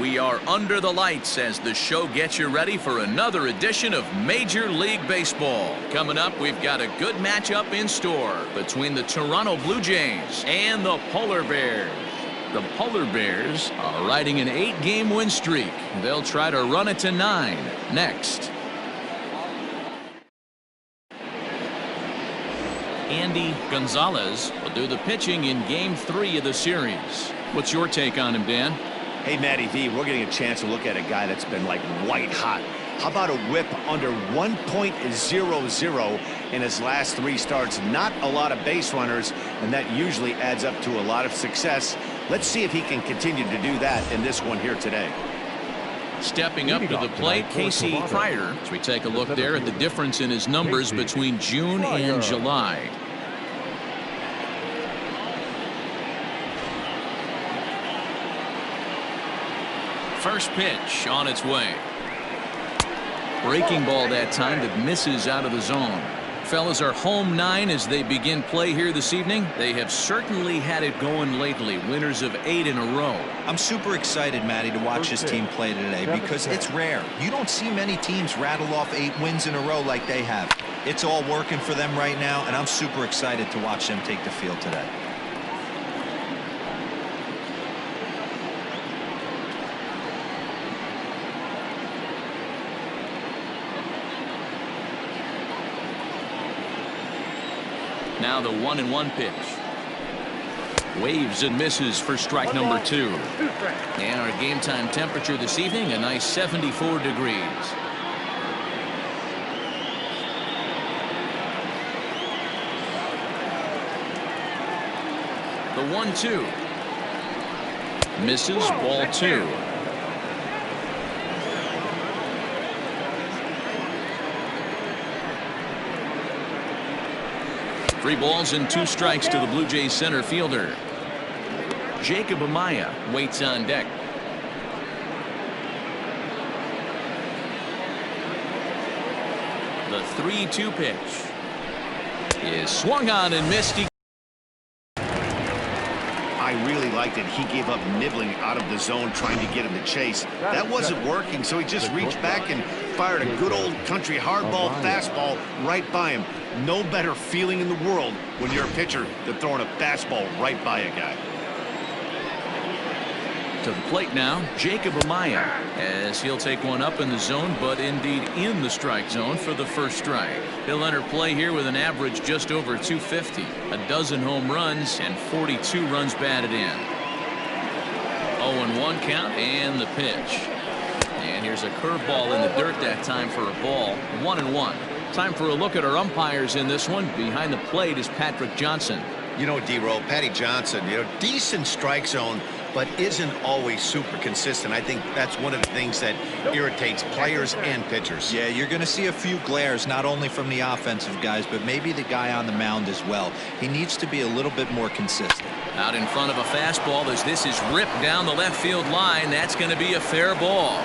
We are under the lights as the show gets you ready for another edition of Major League Baseball. Coming up, we've got a good matchup in store between the Toronto Blue Jays and the Polar Bears. The Polar Bears are riding an 8-game win streak. They'll try to run it to 9 next. Andy Gonzalez will do the pitching in Game 3 of the series. What's your take on him, Dan? Hey, Matty V, we're getting a chance to look at a guy that's been like white hot. How about a whip under 1.00 in his last 3 starts? Not a lot of base runners, and that usually adds up to a lot of success. Let's see if he can continue to do that in this one here today. Stepping up to the plate, Casey Pryor, as we take a look there at the difference in his numbers between June and July. First pitch on its way. Breaking ball that time that misses out of the zone. Fellas are home 9 as they begin play here this evening. They have certainly had it going lately. Winners of 8 in a row. I'm super excited, Matty, to watch this team play today because it's rare. You don't see many teams rattle off 8 wins in a row like they have. It's all working for them right now, and I'm super excited to watch them take the field today. Now the 1-1 pitch. Waves and misses for strike number 2. And our game time temperature this evening, a nice 74 degrees. The 1-2. Misses, ball 2. 3 balls and 2 strikes to the Blue Jays center fielder. Jacob Amaya waits on deck. The 3-2 pitch is swung on and missed. I really liked it. He gave up nibbling out of the zone trying to get him to chase. That wasn't working, so he just reached back and fired a good old country hardball fastball right by him. No better feeling in the world when you're a pitcher than throwing a fastball right by a guy. To the plate now, Jacob Amaya, as he'll take one up in the zone, but indeed in the strike zone for the first strike. He'll enter play here with an average just over 250, a dozen home runs, and 42 runs batted in. 0-1 count and the pitch. And here's a curveball in the dirt that time for a ball. 1-1. Time for a look at our umpires in this one. Behind the plate is Patrick Johnson. You know, D-Roll, Patty Johnson, decent strike zone, but isn't always super consistent. I think that's one of the things that irritates players and pitchers. Yeah, you're going to see a few glares, not only from the offensive guys, but maybe the guy on the mound as well. He needs to be a little bit more consistent. Out in front of a fastball as this is ripped down the left field line. That's going to be a fair ball.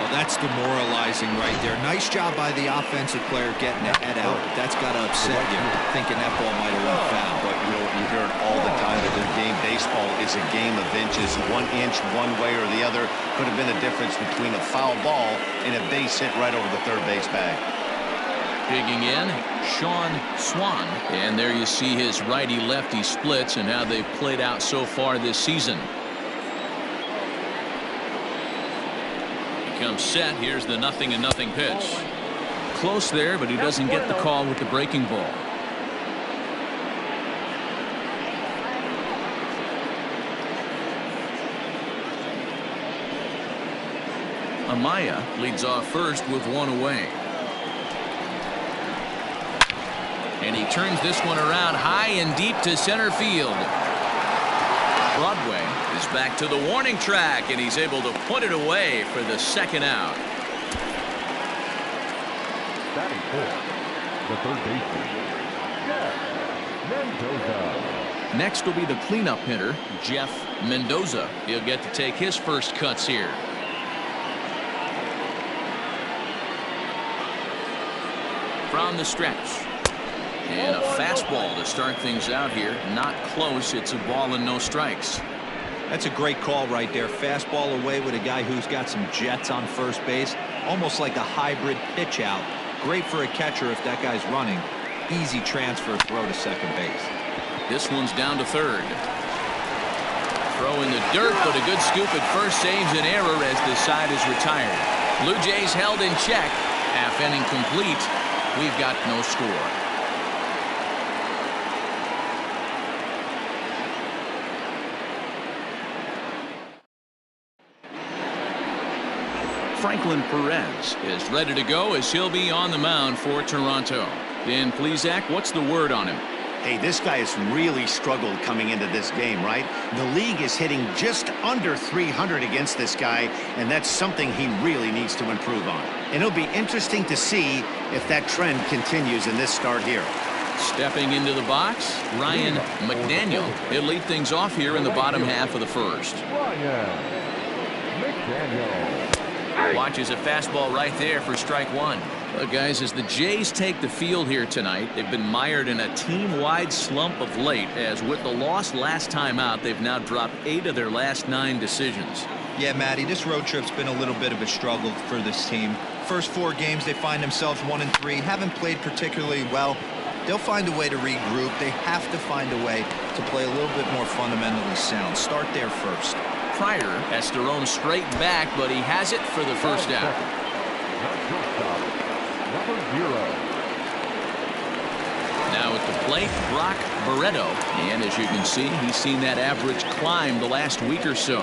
That's demoralizing right there. Nice job by the offensive player getting the head out. That's got to upset you, thinking that ball might have went foul. But you hear it all the time that the game baseball is a game of inches. 1 inch one way or the other could have been the difference between a foul ball and a base hit right over the third base bag. Digging in, Sean Swan. And there you see his righty-lefty splits and how they've played out so far this season. Comes set. Here's the 0-0 pitch. Close there, but he doesn't get the call with the breaking ball. Amaya leads off first with 1 away. And he turns this one around high and deep to center field. Broadway is back to the warning track, and he's able to put it away for the second out. Batting fourth, the third baseman, Mendoza. Next will be the cleanup hitter, Jeff Mendoza. He'll get to take his first cuts here. From the stretch. And a fastball to start things out here. Not close. It's a ball and no strikes. That's a great call right there. Fastball away with a guy who's got some jets on first base. Almost like a hybrid pitch out. Great for a catcher if that guy's running. Easy transfer throw to second base. This one's down to third. Throw in the dirt, but a good scoop at first saves an error as the side is retired. Blue Jays held in check. Half inning complete. We've got no score. Franklin Perez is ready to go as he'll be on the mound for Toronto. Dan Plesac, what's the word on him? Hey, this guy has really struggled coming into this game, right? The league is hitting just under 300 against this guy, and that's something he really needs to improve on. And it'll be interesting to see if that trend continues in this start here. Stepping into the box, Ryan McDaniel. He'll lead things off here in the bottom half of the first. Ryan McDaniel. Watches a fastball right there for strike one. Look, guys, as the Jays take the field here tonight, they've been mired in a team-wide slump of late, as with the loss last time out, they've now dropped 8 of their last 9 decisions. Yeah, Matty, this road trip's been a little bit of a struggle for this team. First 4 games, they find themselves 1-3, haven't played particularly well. They'll find a way to regroup. They have to find a way to play a little bit more fundamentally sound. Start there first. Pryor has to roam straight back, but he has it for the first out. Number 0. Now at the plate, Brock Barreto. And as you can see, he's seen that average climb the last week or so.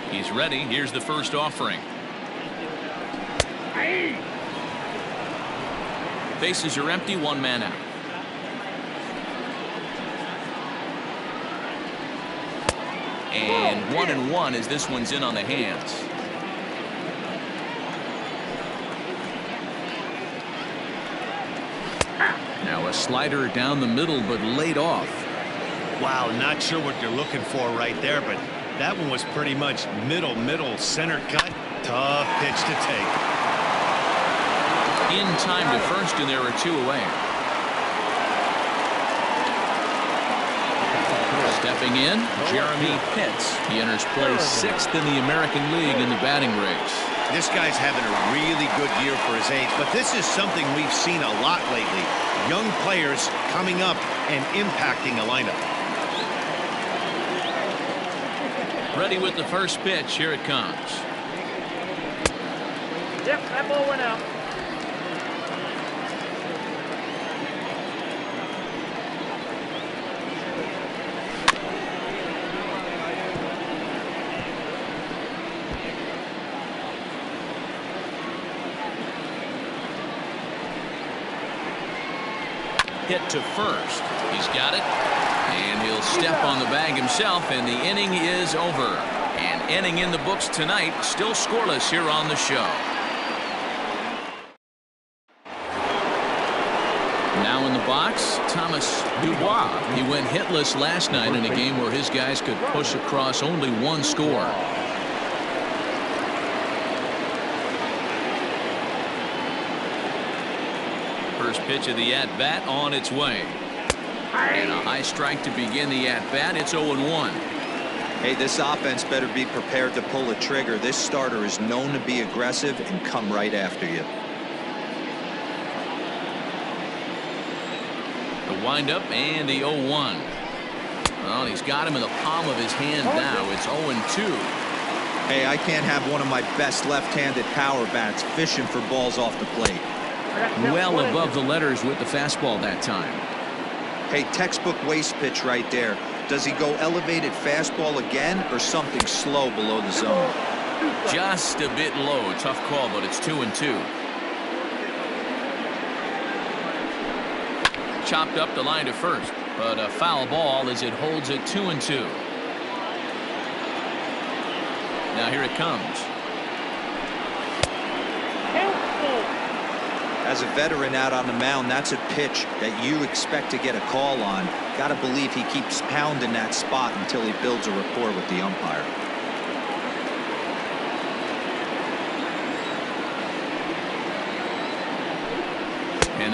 He's ready. Here's the first offering. Bases are empty, 1 man out. And 1-1 as this one's in on the hands. Now a slider down the middle, but laid off. Wow, not sure what you're looking for right there, but that one was pretty much middle, center cut. Tough pitch to take. In time to first, and there are 2 away. Stepping in, Jeremy Pitts. He enters play 6th in the American League in the batting race. This guy's having a really good year for his age, but this is something we've seen a lot lately. Young players coming up and impacting a lineup. Ready with the first pitch. Here it comes. Yep, that ball went out. Hit to first. He's got it. And he'll step on the bag himself, and the inning is over. An inning in the books tonight, still scoreless here on the show. Now in the box, Thomas Dubois. He went hitless last night in a game where his guys could push across only 1 score. First pitch of the at-bat on its way. And a high strike to begin the at-bat. It's 0-1. Hey, this offense better be prepared to pull a trigger. This starter is known to be aggressive and come right after you. The windup and the 0-1. Well, he's got him in the palm of his hand now. It's 0-2. Hey, I can't have one of my best left-handed power bats fishing for balls off the plate. Well above the letters with the fastball that time. Hey, textbook waste pitch right there. Does he go elevated fastball again or something slow below the zone? Just a bit low. Tough call, but it's 2-2. Chopped up the line to first, but a foul ball as it holds it 2-2. Now here it comes. As a veteran out on the mound, that's a pitch that you expect to get a call on. Got to believe he keeps pounding that spot until he builds a rapport with the umpire.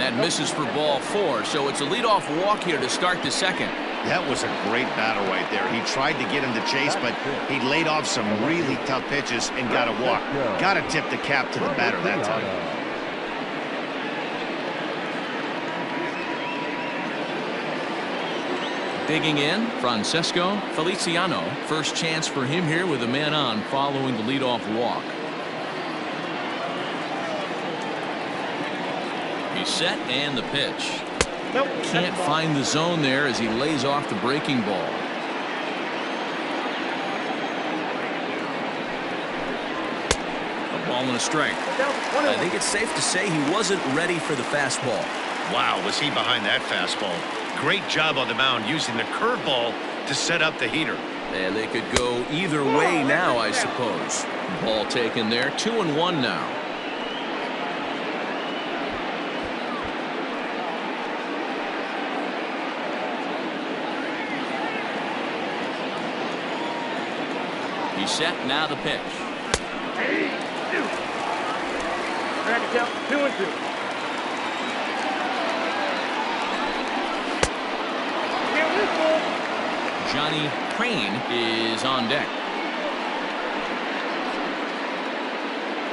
that misses for ball 4, so it's a leadoff walk here to start the second. That was a great battle right there. He tried to get him to chase, but he laid off some really tough pitches and got a walk. Got to tip the cap to the batter that time. Digging in, Francesco Feliciano. First chance for him here with a man on following the leadoff walk. He's set and the pitch. Nope. Can't find the zone there as he lays off the breaking ball. A ball and a strike. I think it's safe to say he wasn't ready for the fastball. Wow, was he behind that fastball. Great job on the mound using the curveball to set up the heater. And they could go either way now, I suppose. Ball taken there, 2-1 now. He's set, now the pitch. Track it down, 2-2. Johnny Crane is on deck.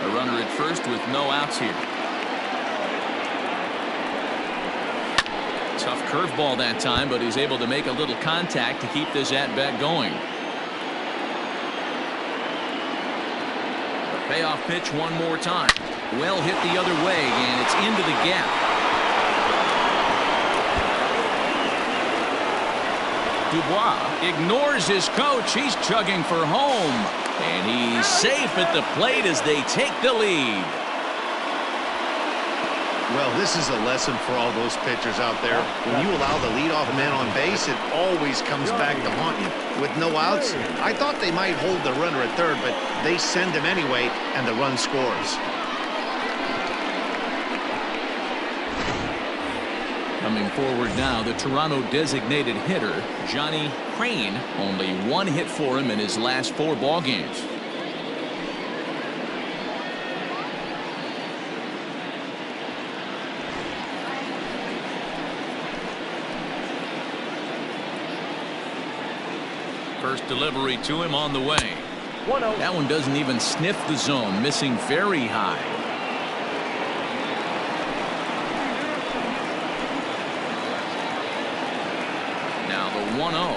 A runner at first with no outs here. Tough curveball that time, but he's able to make a little contact to keep this at-bat going. A payoff pitch one more time. Well hit the other way, and it's into the gap. Dubois ignores his coach. He's chugging for home. And he's safe at the plate as they take the lead. Well, this is a lesson for all those pitchers out there. When you allow the leadoff man on base, it always comes back to haunt you. With no outs, I thought they might hold the runner at third, but they send him anyway, and the run scores. Coming forward now, the Toronto designated hitter, Johnny Crane. Only one hit for him in his last 4 ball games. First delivery to him on the way. 1-0. That one doesn't even sniff the zone, missing very high. Now the 1-0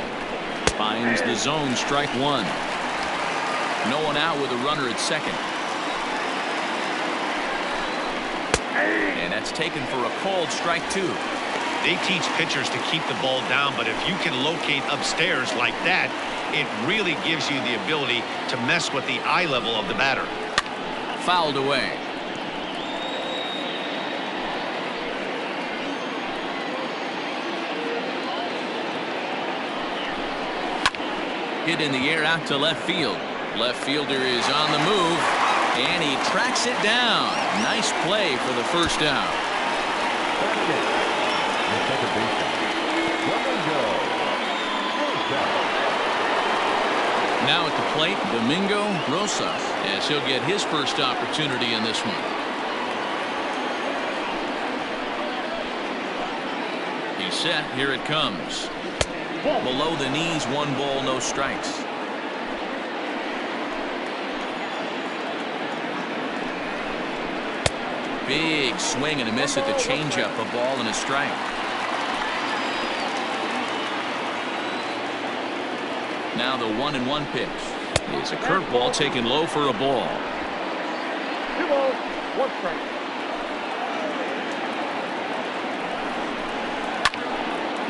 finds the zone, strike one. No one out with a runner at second. And that's taken for a called strike two. They teach pitchers to keep the ball down, but if you can locate upstairs like that, it really gives you the ability to mess with the eye level of the batter. Fouled away. Hit in the air out to left field. Left fielder is on the move, and he tracks it down. Nice play for the first out. Now at the plate, Domingo Rosa, as he'll get his first opportunity in this one. He's set. Here it comes. Below the knees, 1 ball, no strikes. Big swing and a miss at the changeup. A ball and a strike. Now the 1-1 pitch is a curveball taken low for a ball. 2 balls, 1 strike.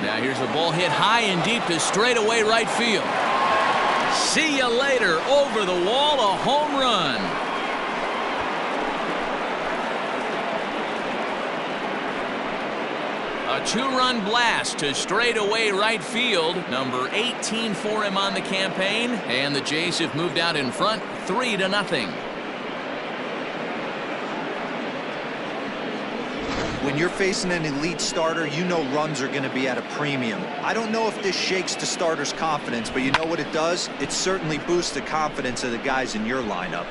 Now here's a ball hit high and deep to straightaway right field. See you later. Over the wall, a home run. A 2-run blast to straightaway right field. Number 18 for him on the campaign. And the Jays have moved out in front 3-0. When you're facing an elite starter, you know runs are going to be at a premium. I don't know if this shakes the starter's confidence, but you know what it does? It certainly boosts the confidence of the guys in your lineup.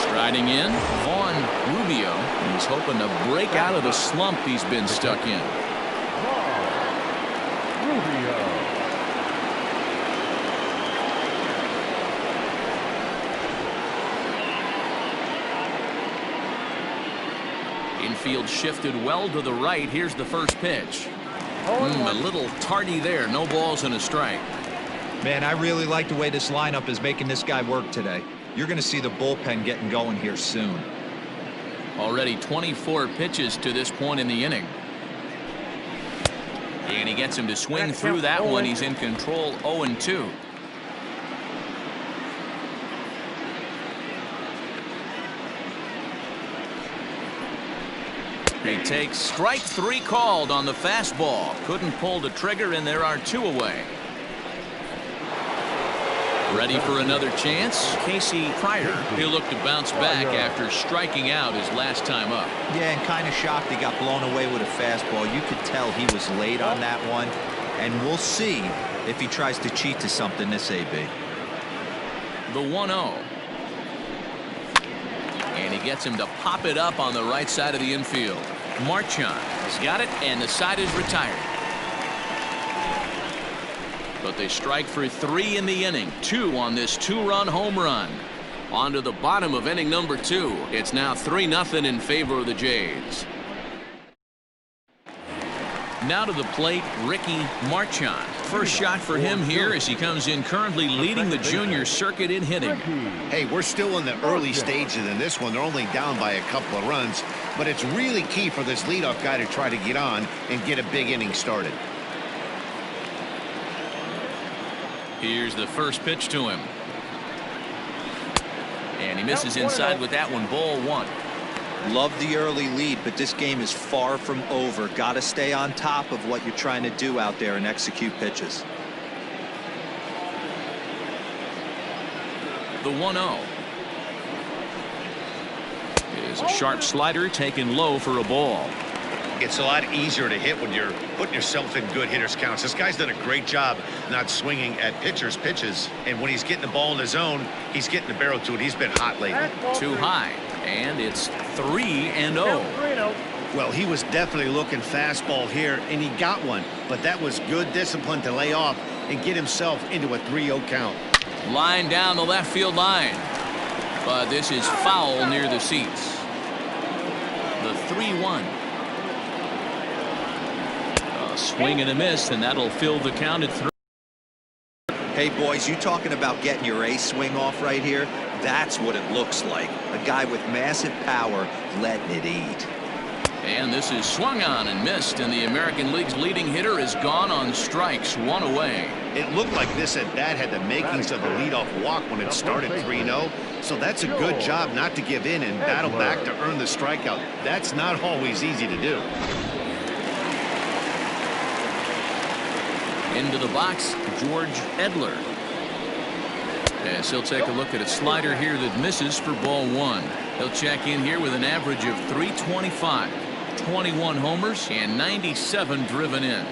Striding in, Vaughn Rubio, he's hoping to break out of the slump he's been stuck in. Rubio. Infield shifted well to the right. Here's the first pitch. A little tardy there. No balls and a strike. Man, I really like the way this lineup is making this guy work today. You're going to see the bullpen getting going here soon. Already 24 pitches to this point in the inning. And he gets him to swing through that one. He's in control, 0-2. He takes strike 3 called on the fastball. Couldn't pull the trigger, and there are 2 away. Ready for another chance? Casey Pryor. He'll look to bounce back after striking out his last time up. Yeah, and kind of shocked he got blown away with a fastball. You could tell he was late on that one. And we'll see if he tries to cheat to something this AB. The 1-0. And he gets him to pop it up on the right side of the infield. Marchand has got it, and the side is retired. But they strike for 3 in the inning. 2 on this 2-run home run. On to the bottom of inning number 2. It's now 3-0 in favor of the Jays. Now to the plate, Ricky Marchand. First shot for him here as he comes in currently leading the junior circuit in hitting. Hey, we're still in the early stages in this one. They're only down by a couple of runs, but it's really key for this leadoff guy to try to get on and get a big inning started. Here's the first pitch to him. And he misses inside with that one. Ball 1. Love the early lead, but this game is far from over. Got to stay on top of what you're trying to do out there and execute pitches. The 1-0 is a sharp slider taken low for a ball. It's a lot easier to hit when you're putting yourself in good hitters counts. This guy's done a great job not swinging at pitchers' pitches, and when he's getting the ball in the zone, he's getting the barrel to it. He's been hot lately. Too high, and it's 3-0. Well, he was definitely looking fastball here, and he got one, but that was good discipline to lay off and get himself into a 3-0 count. Line down the left field line, but this is foul near the seats. The 3-1. Swing and a miss, and that'll fill the count at 3. Hey, boys, you talking about getting your ace swing off right here? That's what it looks like. A guy with massive power letting it eat. And this is swung on and missed, and the American League's leading hitter is gone on strikes, 1 away. It looked like this at bat had the makings of a leadoff walk when it started 3-0. So that's a good job not to give in and battle back to earn the strikeout. That's not always easy to do. Into the box, George Edler. As he'll take a look at a slider here that misses for ball 1. He'll check in here with an average of .325, 21 homers, and 97 driven in.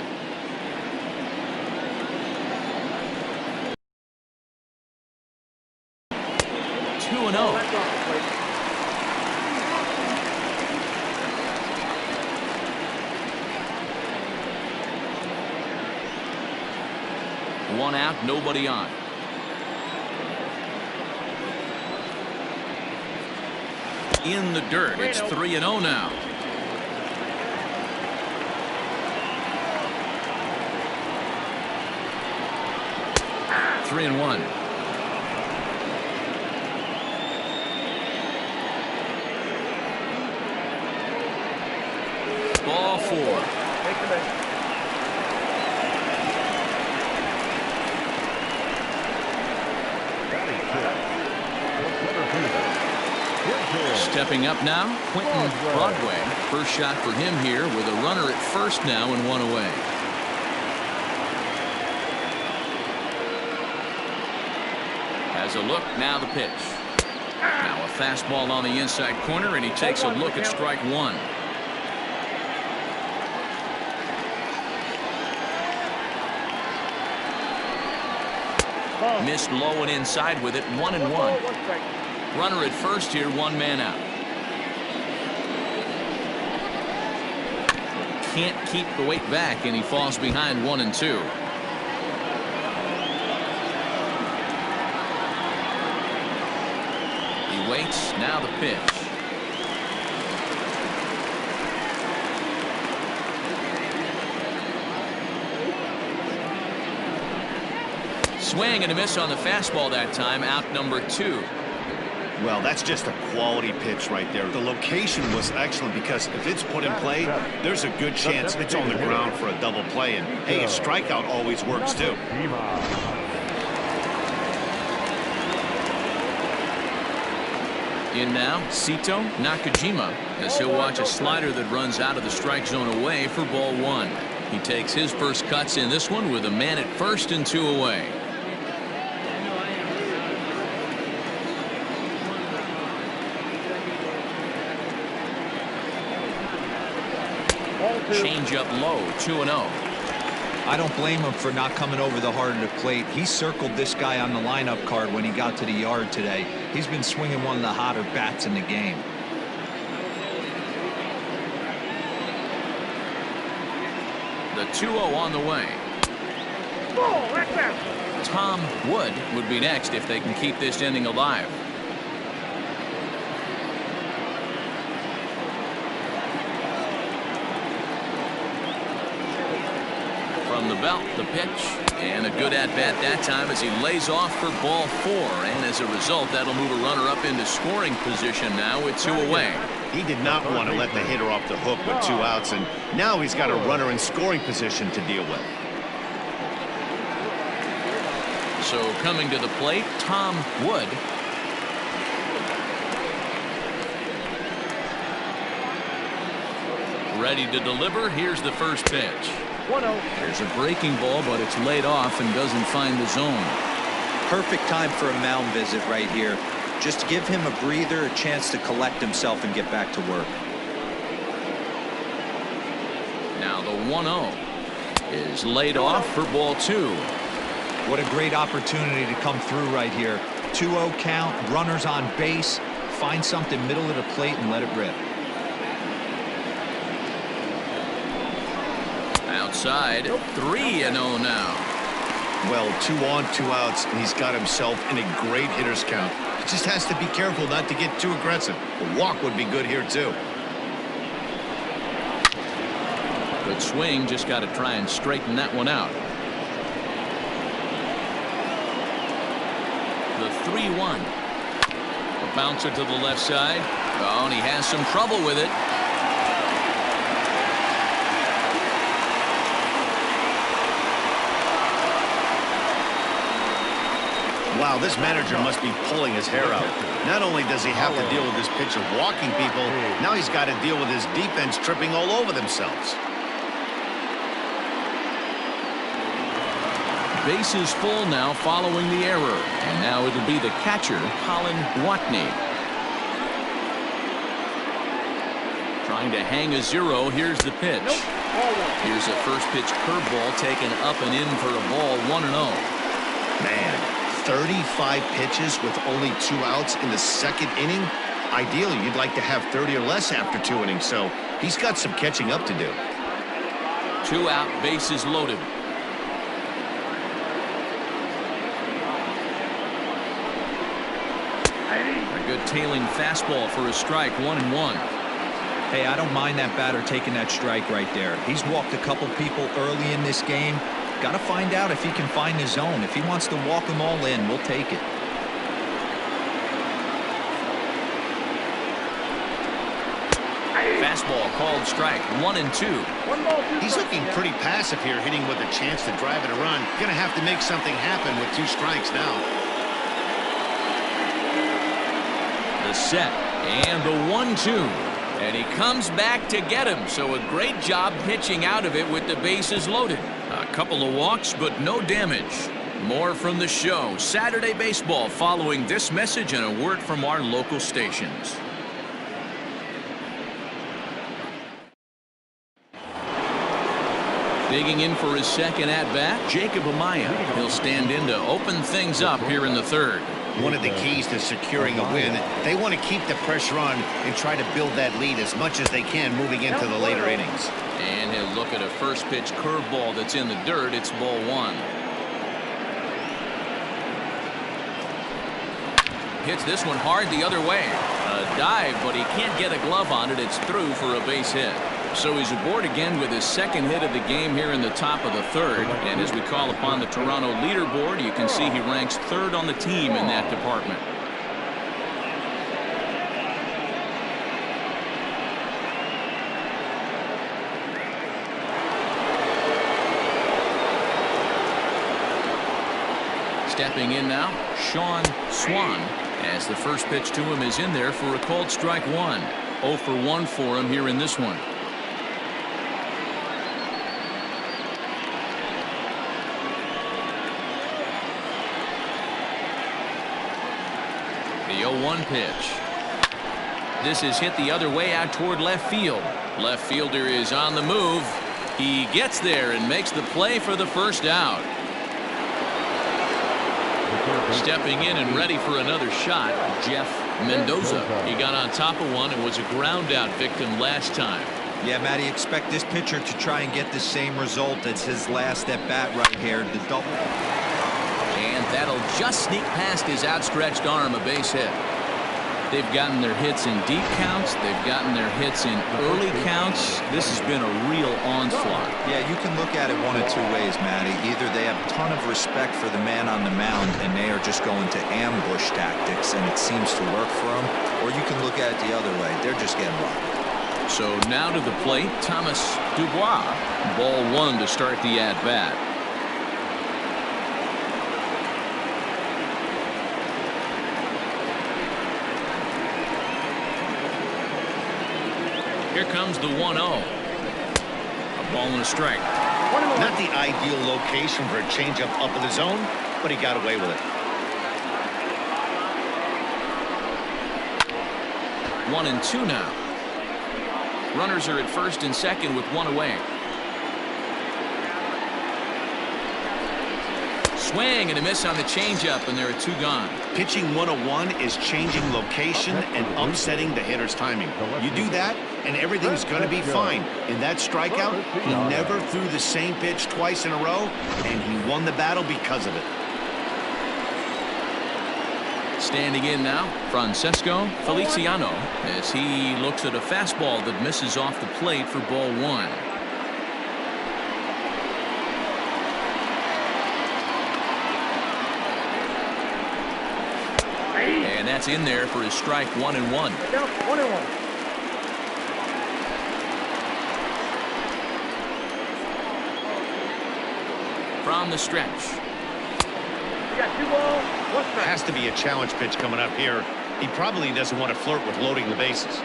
Two and 0. One out, nobody on. In the dirt, it's 3-0 now. Three and 1. Ball 4. Stepping up now, Quentin Broadway. First shot for him here with a runner at first now and 1 away. Has a look, now the pitch. Now a fastball on the inside corner, and he takes a look at strike 1. Missed low and inside with it, 1-1. Runner at first here, 1 man out. can't keep the weight back, and he falls behind 1-2. He waits. Now the pitch. Swing and a miss on the fastball that time. Out number 2. Well, that's just a quality pitch right there. The location was excellent because if it's put in play, there's a good chance it's on the ground for a double play. And hey, a strikeout always works too. In now, Sito Nakajima, as he'll watch a slider that runs out of the strike zone away for ball 1. He takes his first cuts in this one with a man at first and 2 away. Change up low, 2-0. I don't blame him for not coming over the heart of the plate. He circled this guy on the lineup card when he got to the yard today. He's been swinging one of the hotter bats in the game. The 2-0 on the way. Tom Wood would be next if they can keep this inning alive. From the belt, the pitch, and a good at-bat that time as he lays off for ball 4. And as a result, that'll move a runner up into scoring position now with 2 away. He did not want to let the hitter off the hook with 2 outs, and now he's got a runner in scoring position to deal with. So coming to the plate, Tom Wood. Ready to deliver. Here's the first pitch. 1-0. There's a breaking ball, but it's laid off and doesn't find the zone. Perfect time for a mound visit right here. Just to give him a breather, a chance to collect himself and get back to work. Now the 1-0 is laid off for ball 2. What a great opportunity to come through right here. 2-0 count, runners on base. Find something middle of the plate and let it rip. Outside, 3-0 now. Well, 2 on, 2 outs, and he's got himself in a great hitter's count. He just has to be careful not to get too aggressive. A walk would be good here, too. Good swing, just got to try and straighten that one out. The 3-1. A bouncer to the left side. Oh, and he has some trouble with it. Wow, this manager must be pulling his hair out. Not only does he have to deal with his pitcher walking people, now he's got to deal with his defense tripping all over themselves. Bases full now following the error. And now it'll be the catcher, Colin Watney. Trying to hang a 0. Here's the pitch. Here's a first pitch curveball taken up and in for a ball, 1-0. Man. 35 pitches with only 2 outs in the 2nd inning. Ideally, you'd like to have 30 or less after 2 innings, so he's got some catching up to do. 2 out, bases loaded. A good tailing fastball for a strike, 1-1. Hey, I don't mind that batter taking that strike right there. He's walked a couple people early in this game. Got to find out if he can find his zone. If he wants to walk them all in, we'll take it. Fastball called strike, 1-2. He's looking pretty passive here, hitting with a chance to drive it a run. Gonna have to make something happen with 2 strikes now. The set and the 1-2. And he comes back to get him. So a great job pitching out of it with the bases loaded. A couple of walks, but no damage. More from the show. Saturday Baseball following this message and a word from our local stations. Digging in for his second at-bat, Jacob Amaya. He'll stand in to open things up here in the 3rd. One of the keys to securing a win, they want to keep the pressure on and try to build that lead as much as they can moving into the later innings. And he'll look at a first pitch curveball that's in the dirt. It's ball one. Hits this one hard the other way. A dive, but he can't get a glove on it. It's through for a base hit. So he's aboard again with his second hit of the game here in the top of the third. And as we call upon the Toronto leaderboard, you can see he ranks third on the team in that department. Stepping in now, Sean Swan, as the first pitch to him is in there for a called strike one. 0 for 1 for him here in this one. The 0-1 pitch. This is hit the other way out toward left field. Left fielder is on the move. He gets there and makes the play for the first out. Stepping in and ready for another shot, Jeff Mendoza. He got on top of one and was a ground out victim last time. Yeah, Matty, expect this pitcher to try and get the same result as his last at bat right here, the double. And that'll just sneak past his outstretched arm, a base hit. They've gotten their hits in deep counts. They've gotten their hits in early counts. This has been a real onslaught. Yeah, you can look at it one of two ways, Matty. Either they have a ton of respect for the man on the mound and they are just going to ambush tactics and it seems to work for them, or you can look at it the other way. They're just getting rocked. So now to the plate, Thomas Dubois. Ball one to start the at-bat. Here comes the 1-0. A ball and a strike. Not the ideal location for a changeup up in the zone, but he got away with it. 1-2 now. Runners are at first and second with one away. Swing and a miss on the changeup, and there are two gone. Pitching 101 is changing location and upsetting the hitter's timing. You do that, and everything's going to be fine. In that strikeout, he never threw the same pitch twice in a row, and he won the battle because of it. Standing in now, Francesco Feliciano, as he looks at a fastball that misses off the plate for ball one. And that's in there for his strike 1-1. 1-1. From the stretch. You got 2 balls, 1 strike. Has to be a challenge pitch coming up here. He probably doesn't want to flirt with loading the bases.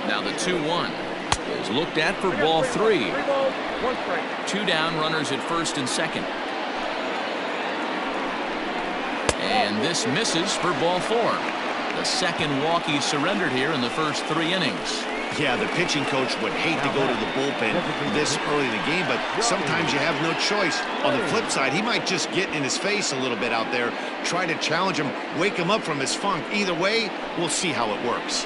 Now the 2-1 is looked at for ball 3. 3 balls, 1 strike. 2 down, runners at first and second. And this misses for ball 4. The second walk he surrendered here in the first 3 innings. Yeah, the pitching coach would hate to go to the bullpen this early in the game, but sometimes you have no choice. On the flip side, he might just get in his face a little bit out there, try to challenge him, wake him up from his funk. Either way, we'll see how it works.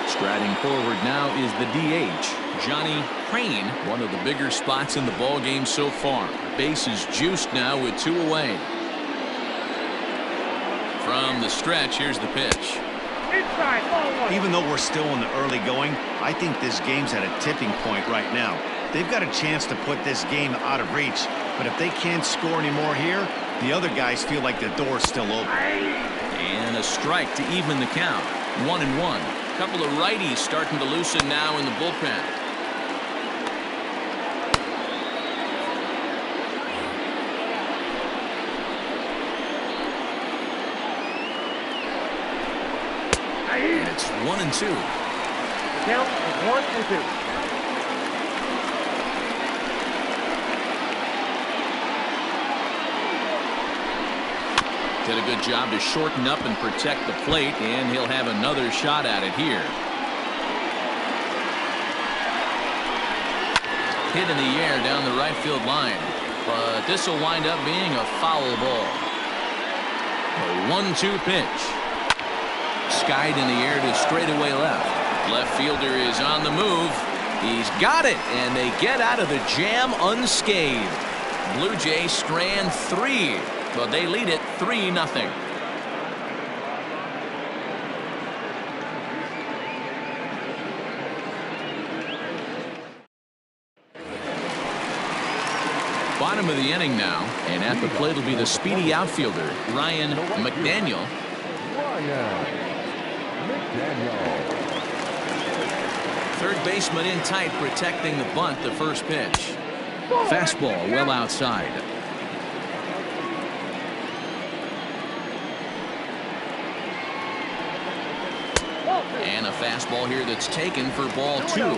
Striding forward now is the DH, Johnny Crane, one of the bigger spots in the ball game so far. Base is juiced now with 2 away. From the stretch, here's the pitch. Inside, ball 1. Even though we're still in the early going, I think this game's at a tipping point right now. They've got a chance to put this game out of reach, but if they can't score anymore here, the other guys feel like the door's still open. And a strike to even the count. 1-1. Couple of righties starting to loosen now in the bullpen. And it's 1-2. The count is 1-2. Did a good job to shorten up and protect the plate, and he'll have another shot at it here. hit in the air down the right field line. But this will wind up being a foul ball. A 1-2 pitch. Skied in the air to straightaway left. Left fielder is on the move. He's got it, and they get out of the jam unscathed. Blue Jays strand 3, but they lead it 3-0. Bottom of the inning now, and at the plate will be the speedy outfielder, Ryan McDaniel. Third baseman in tight, protecting the bunt, the first pitch. Fastball well outside. And a fastball here that's taken for ball 2.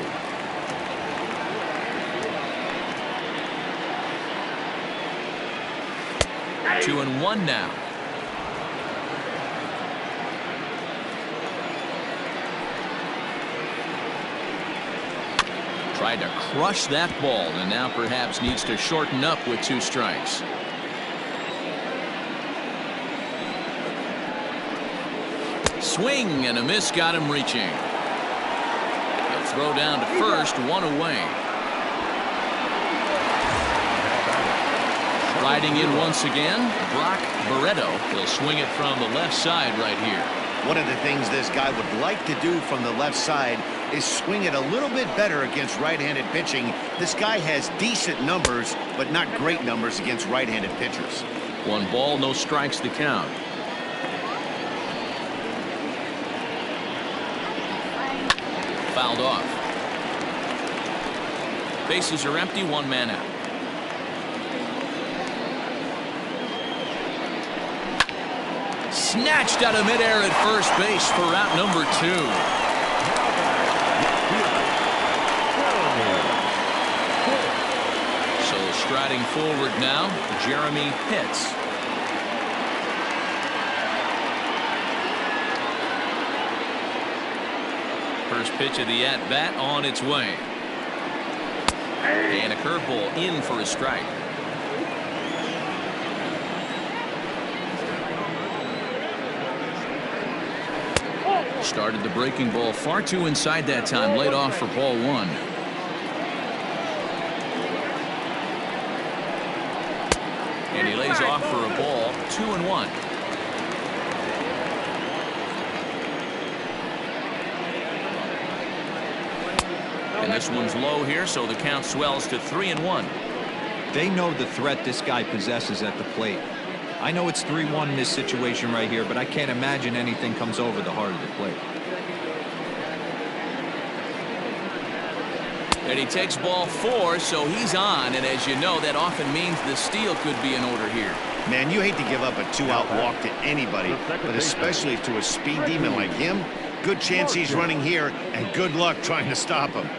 2-1 now. Tried to crush that ball, and now perhaps needs to shorten up with 2 strikes. Swing and a miss got him reaching. A throw down to first, 1 away. Riding in once again, Brock Barreto. He'll swing it from the left side right here. One of the things this guy would like to do from the left side is swing it a little bit better against right-handed pitching. This guy has decent numbers, but not great numbers against right-handed pitchers. 1 ball, no strikes to count. Fouled off. Bases are empty, 1 man out. Snatched out of midair at first base for out number 2. So striding forward now, Jeremy Pitts. First pitch of the at-bat on its way. And a curveball in for a strike. Started the breaking ball far too inside that time. Laid off for ball 1. And he lays off for a ball. 2-1. And this one's low here, so the count swells to 3-1. They know the threat this guy possesses at the plate. I know it's 3-1 in this situation right here, but I can't imagine anything comes over the heart of the plate. And he takes ball 4, so he's on, and as you know, that often means the steal could be in order here. Man, you hate to give up a 2-out walk to anybody, but especially to a speed demon like him. Good chance he's running here, and good luck trying to stop him.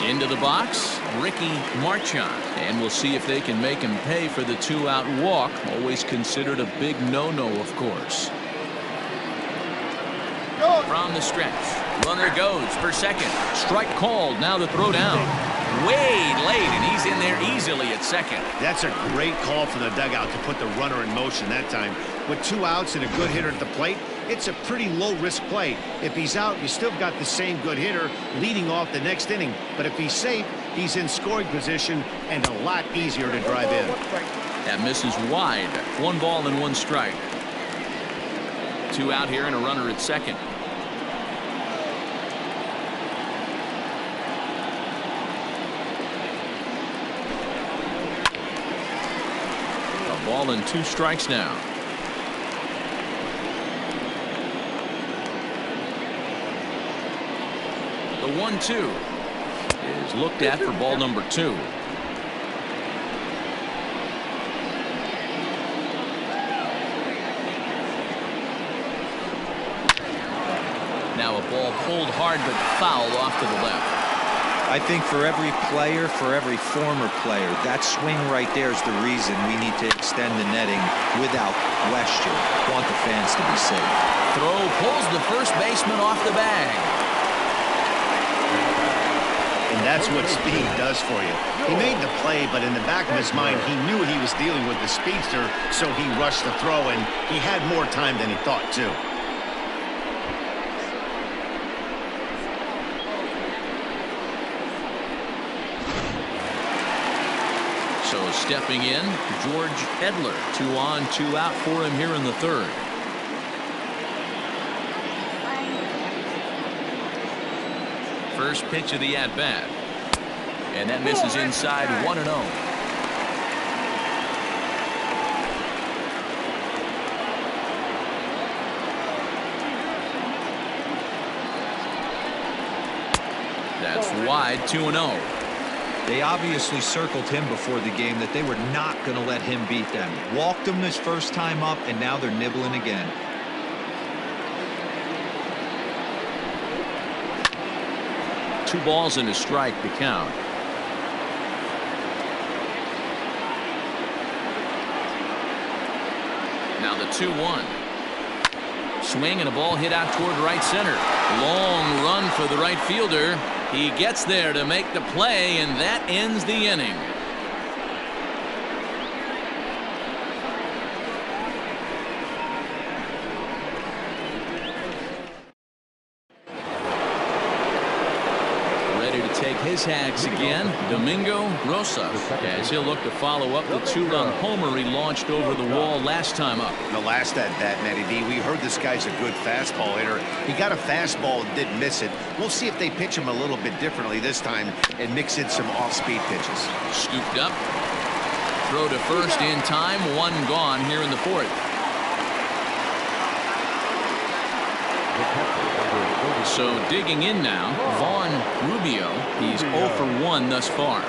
Into the box, Ricky Marchand, and we'll see if they can make him pay for the 2-out walk. Always considered a big no-no, of course. From the stretch, runner goes for second. Strike called. Now the throw down. Way late, and he's in there easily at second. That's a great call from the dugout to put the runner in motion that time. With 2 outs and a good hitter at the plate, it's a pretty low-risk play. If he's out, you still got the same good hitter leading off the next inning. But if he's safe, he's in scoring position and a lot easier to drive in. That misses wide. 1 ball and 1 strike. 2 out here and a runner at second. A ball and 2 strikes now. The 1-2 is looked at for ball number 2. Now a ball pulled hard but foul off to the left. I think for every player, for every former player, that swing right there is the reason we need to extend the netting without question. Want the fans to be safe. Throw pulls the first baseman off the bag. that's what speed does for you. He made the play, but in the back of his mind, he knew he was dealing with the speedster, so he rushed the throw, and he had more time than he thought, too. So stepping in, George Edler. 2 on, 2 out for him here in the third. First pitch of the at-bat. And that misses inside 1-0. That's wide, 2-0. They obviously circled him before the game that they were not going to let him beat them. Walked him this first time up, and now they're nibbling again. Two balls and a strike to count. Now the 2-1. Swing and a ball hit out toward right center. Long run for the right fielder. He gets there to make the play, and that ends the inning. Ready to take his hacks again, Domingo Rosa, as he'll look to follow up the 2-run homer he launched over the wall last time up. The last at-bat, Matty D, we heard this guy's a good fastball hitter. He got a fastball and didn't miss it. We'll see if they pitch him a little bit differently this time and mix in some off-speed pitches. Scooped up. Throw to first in time. 1 gone here in the fourth. So digging in now, Vaughn Rubio. He's 0 for 1 thus far.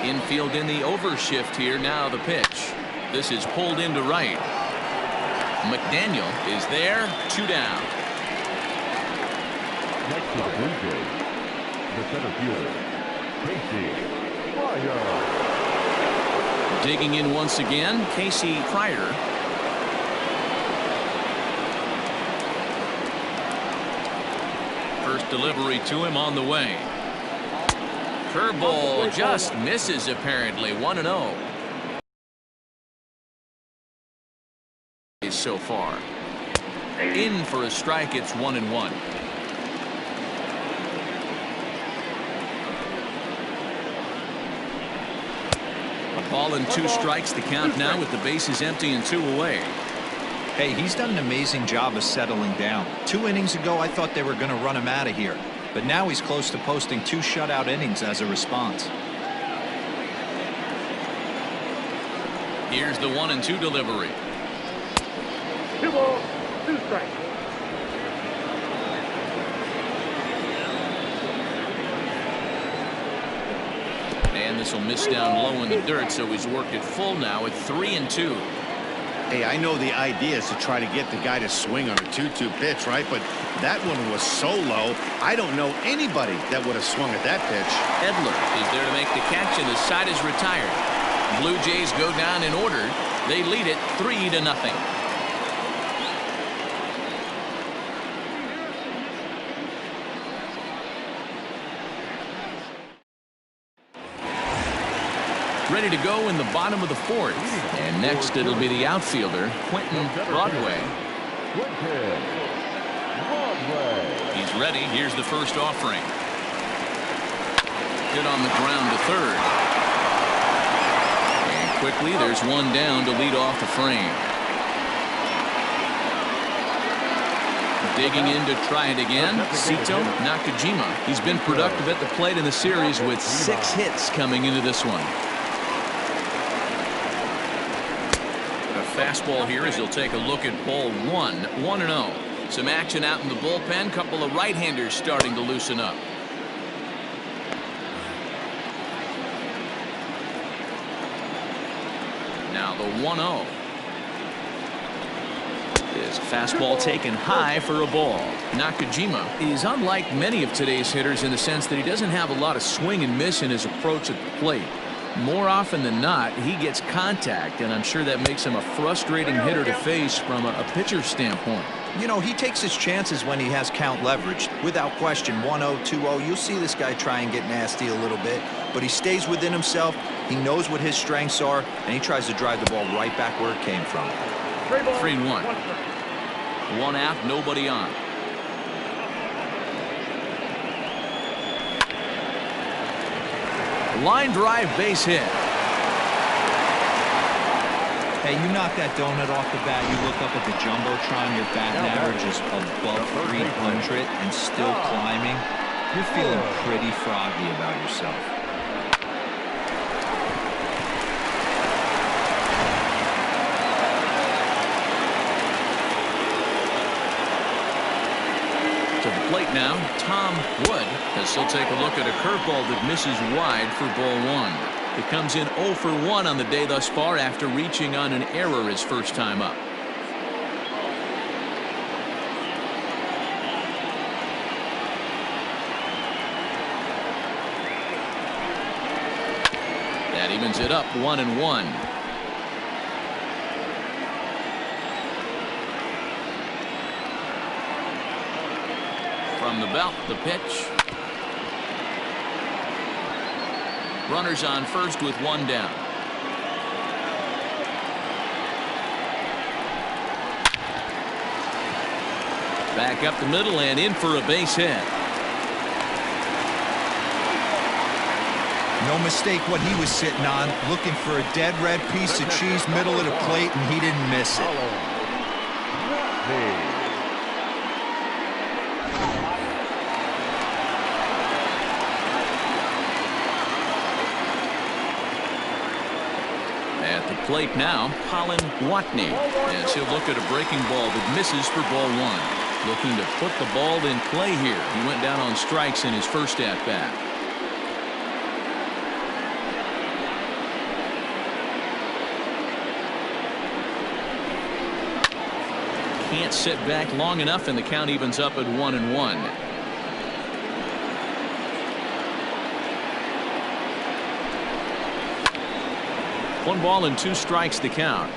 Infield in the overshift here. Now the pitch. This is pulled into right. McDaniel is there. 2 down. Next to the Bluejays, the center fielder, Casey Pryor. Digging in once again, Casey Pryor. First delivery to him on the way. Curveball just misses apparently. 1-0. So far. In for a strike. It's 1-1. A ball and 2 strikes to count now with the bases empty and 2 away. Hey, he's done an amazing job of settling down. 2 innings ago, I thought they were going to run him out of here. But now he's close to posting 2 shutout innings as a response. Here's the 1-2 delivery. 2 balls, 2 strikes. And this will miss down low in the dirt, so he's worked it full now at 3-2. Hey, I know the idea is to try to get the guy to swing on a 2-2 pitch, right? But that one was so low, I don't know anybody that would have swung at that pitch. Edler is there to make the catch, and the side is retired. Blue Jays go down in order. They lead it 3-0. Ready to go in the bottom of the fourth. And next it'll be the outfielder, Quentin Broadway. He's ready. Here's the first offering. Hit on the ground to third. And quickly there's 1 down to lead off the frame. Digging in to try it again, Sito Nakajima. He's been productive at the plate in the series with 6 hits coming into this one. Fastball here as he'll take a look at ball 1. 1-0. Some action out in the bullpen. Couple of right-handers starting to loosen up. Now the 1-0. His fastball taken high for a ball. Nakajima is unlike many of today's hitters in the sense that he doesn't have a lot of swing and miss in his approach at the plate. More often than not, he gets contact, and I'm sure that makes him a frustrating hitter to face from a pitcher's standpoint. You know, he takes his chances when he has count leveraged. Without question, 1-0, 2-0, you'll see this guy try and get nasty a little bit, but he stays within himself. He knows what his strengths are, and he tries to drive the ball right back where it came from. 3-1. One out, nobody on. Line drive, base hit. Hey, you knock that donut off the bat, you look up at the Jumbotron, your batting average is above 300 and still climbing. You're feeling pretty froggy about yourself. To the plate now, Tom Wood, as he'll take a look at a curveball that misses wide for ball 1. It comes in 0 for 1 on the day thus far after reaching on an error his first time up. That evens it up 1-1. From the belt, the pitch. Runners on first with one down. Back up the middle and in for a base hit. No mistake what he was sitting on, looking for a dead red piece of cheese middle of the plate, and he didn't miss it. At the plate now, Colin Watney, as he'll look at a breaking ball that misses for ball 1. Looking to put the ball in play here. He went down on strikes in his first at-bat. Can't sit back long enough, and the count evens up at 1-1. One ball and 2 strikes the count.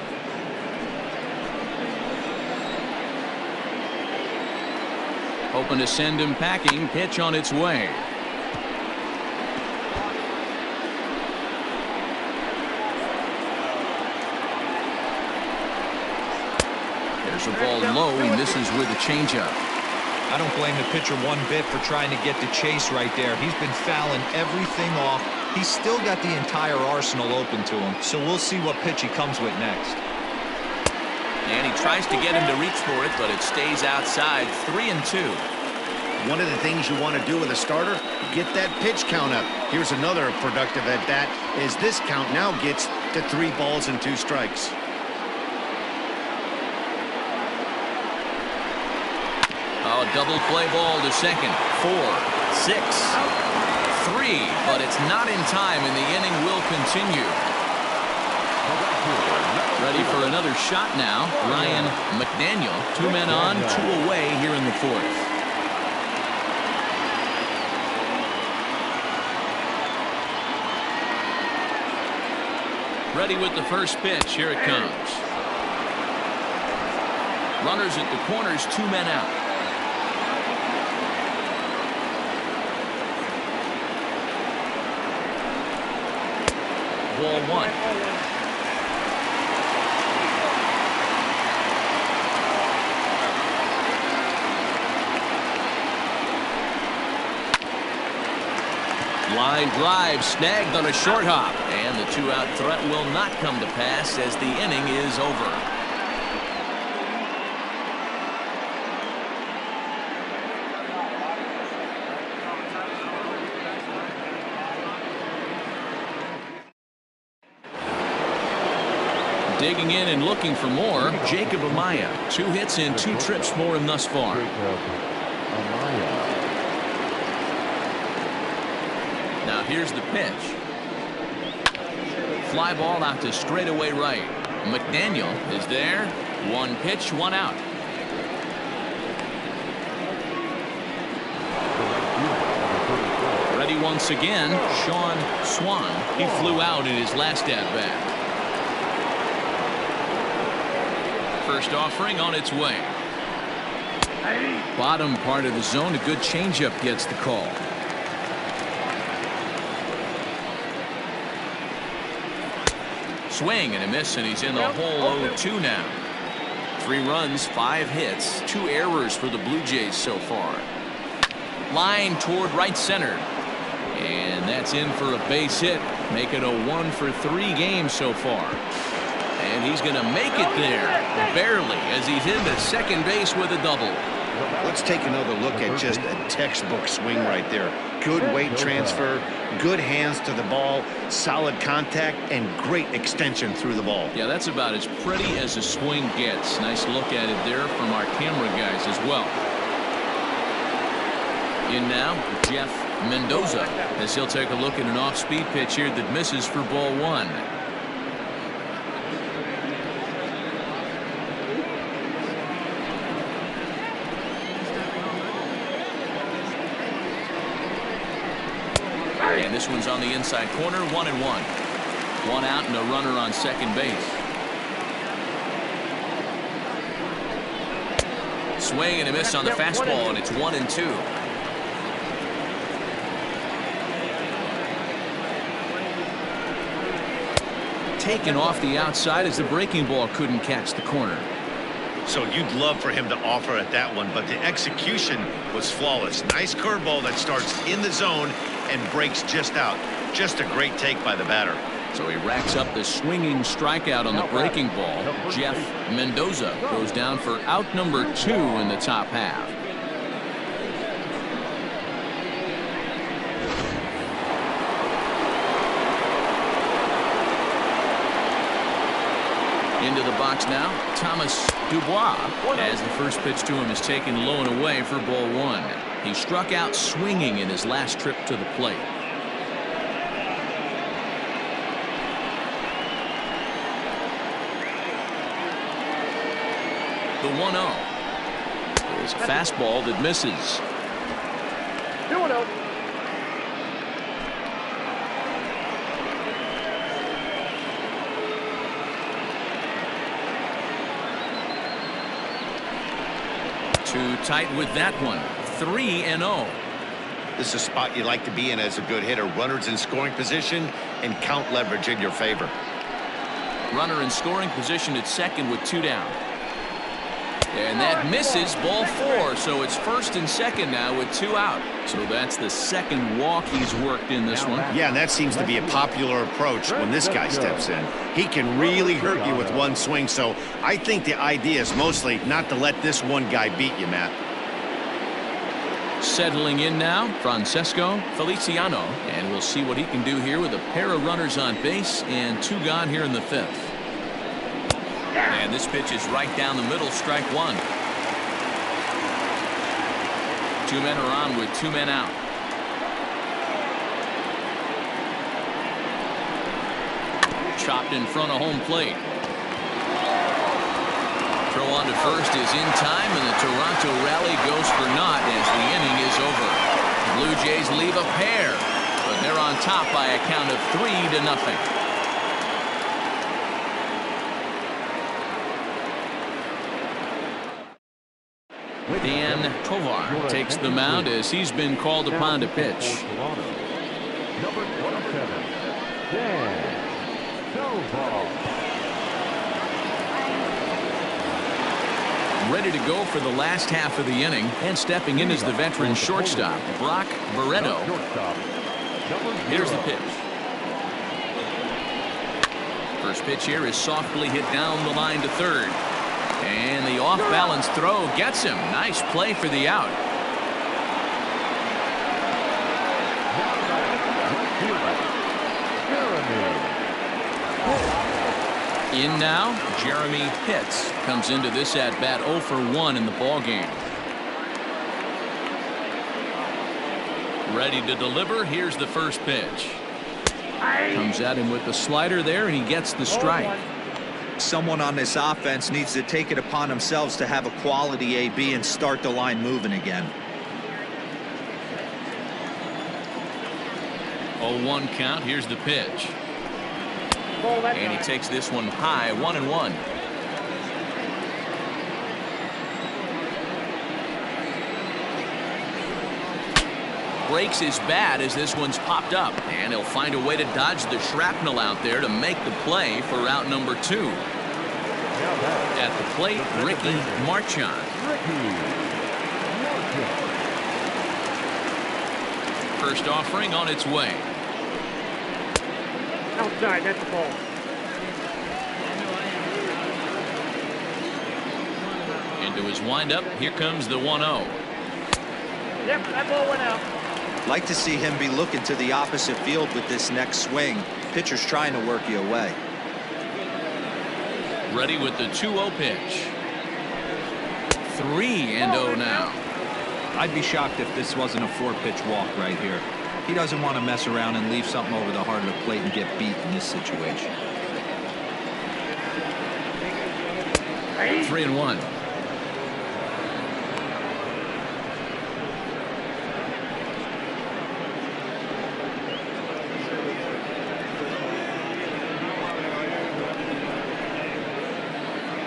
Hoping to send him packing. Pitch on its way. There's a ball low. He misses with a changeup. I don't blame the pitcher one bit for trying to get the chase right there. He's been fouling everything off. He's still got the entire arsenal open to him, so we'll see what pitch he comes with next. And he tries to get him to reach for it, but it stays outside. 3-2. One of the things you want to do with a starter, get that pitch count up. Here's another productive at bat, as this count now gets to 3 balls and 2 strikes. Oh, double play ball to second. 4, 6, 3, but it's not in time, and the inning will continue. Ready for another shot now. Ryan McDaniel. 2 men on, 2 away here in the 4th. Ready with the first pitch. Here it comes. Runners at the corners, 2 men out. Ball 1. Line drive snagged on a short hop, and the 2-out threat will not come to pass as the inning is over. Digging in and looking for more, Jacob Amaya. 2 hits and 2 trips for him thus far. Now here's the pitch. Fly ball out to straightaway right. McDaniel is there. 1 pitch, 1 out. Ready once again, Sean Swan. He flew out in his last at-bat. First offering on its way. Bottom part of the zone, a good changeup gets the call. Swing and a miss, and he's in the hole 0-2 now. 3 runs, 5 hits, 2 errors for the Blue Jays so far. Line toward right center. And that's in for a base hit. Make it a 1-for-3 game so far. And he's going to make it there. Barely, as he's into second base with a double. Let's take another look at just a textbook swing right there. Good weight transfer, good hands to the ball, solid contact, and great extension through the ball. Yeah, that's about as pretty as a swing gets. Nice look at it there from our camera guys as well. In now, Jeff Mendoza, as he'll take a look at an off-speed pitch here that misses for ball 1. And this one's on the inside corner, 1-1. 1 out and a runner on second base. Swing and a miss on the fastball, and it's 1-2. Taken off the outside as the breaking ball couldn't catch the corner. So you'd love for him to offer at that one, but the execution was flawless. Nice curveball that starts in the zone and breaks just out. Just a great take by the batter. So he racks up the swinging strikeout on the breaking ball. Jeff Mendoza goes down for out number 2 in the top half. Into the box now, Thomas Dubois, as the first pitch to him is taken low and away for ball 1. He struck out swinging in his last trip to the plate. The 1-0 is a fastball that misses. 2-0. Too tight with that one. 3-0. This is a spot you like to be in as a good hitter. Runners in scoring position and count leverage in your favor. Runner in scoring position at second with 2 down. And that misses, ball 4. So it's first and second now with 2 out. So that's the second walk he's worked in this one. Yeah, and that seems to be a popular approach when this guy steps in. He can really hurt you with one swing. So I think the idea is mostly not to let this one guy beat you, Matt. Settling in now, Francesco Feliciano. And we'll see what he can do here with a pair of runners on base and 2 gone here in the 5th. And this pitch is right down the middle, strike 1. 2 men are on with 2 men out. Chopped in front of home plate. Throw on to first is in time, and the Toronto rally goes for naught as the inning is over. The Blue Jays leave a pair, but they're on top by a count of 3-0. Dan Tovar takes the mound as he's been called upon to pitch. Number 27, Dan Tovar. Ready to go for the last half of the inning, and stepping in is the veteran shortstop, Brock Barreto. Here's the pitch. First pitch here is softly hit down the line to third. And the off-balance throw gets him. Nice play for the out. In now, Jeremy Pitts comes into this at-bat 0 for 1 in the ballgame. Ready to deliver. Here's the first pitch. Comes at him with the slider there, and he gets the strike. Someone on this offense needs to take it upon themselves to have a quality AB and start the line moving again. 0-1 count. Here's the pitch. And he takes this one high, 1-1. breaks his bat as this one's popped up. And he'll find a way to dodge the shrapnel out there to make the play for out number 2. At the plate, Ricky Marchand. First offering on its way. Outside, that's the ball. Into his windup, here comes the 1-0. Yep, that ball went out. Like to see him be looking to the opposite field with this next swing. Pitcher's trying to work you away. Ready with the 2-0 pitch. 3-0 now. I'd be shocked if this wasn't a 4-pitch walk right here. He doesn't want to mess around and leave something over the heart of the plate and get beat in this situation. 3-1.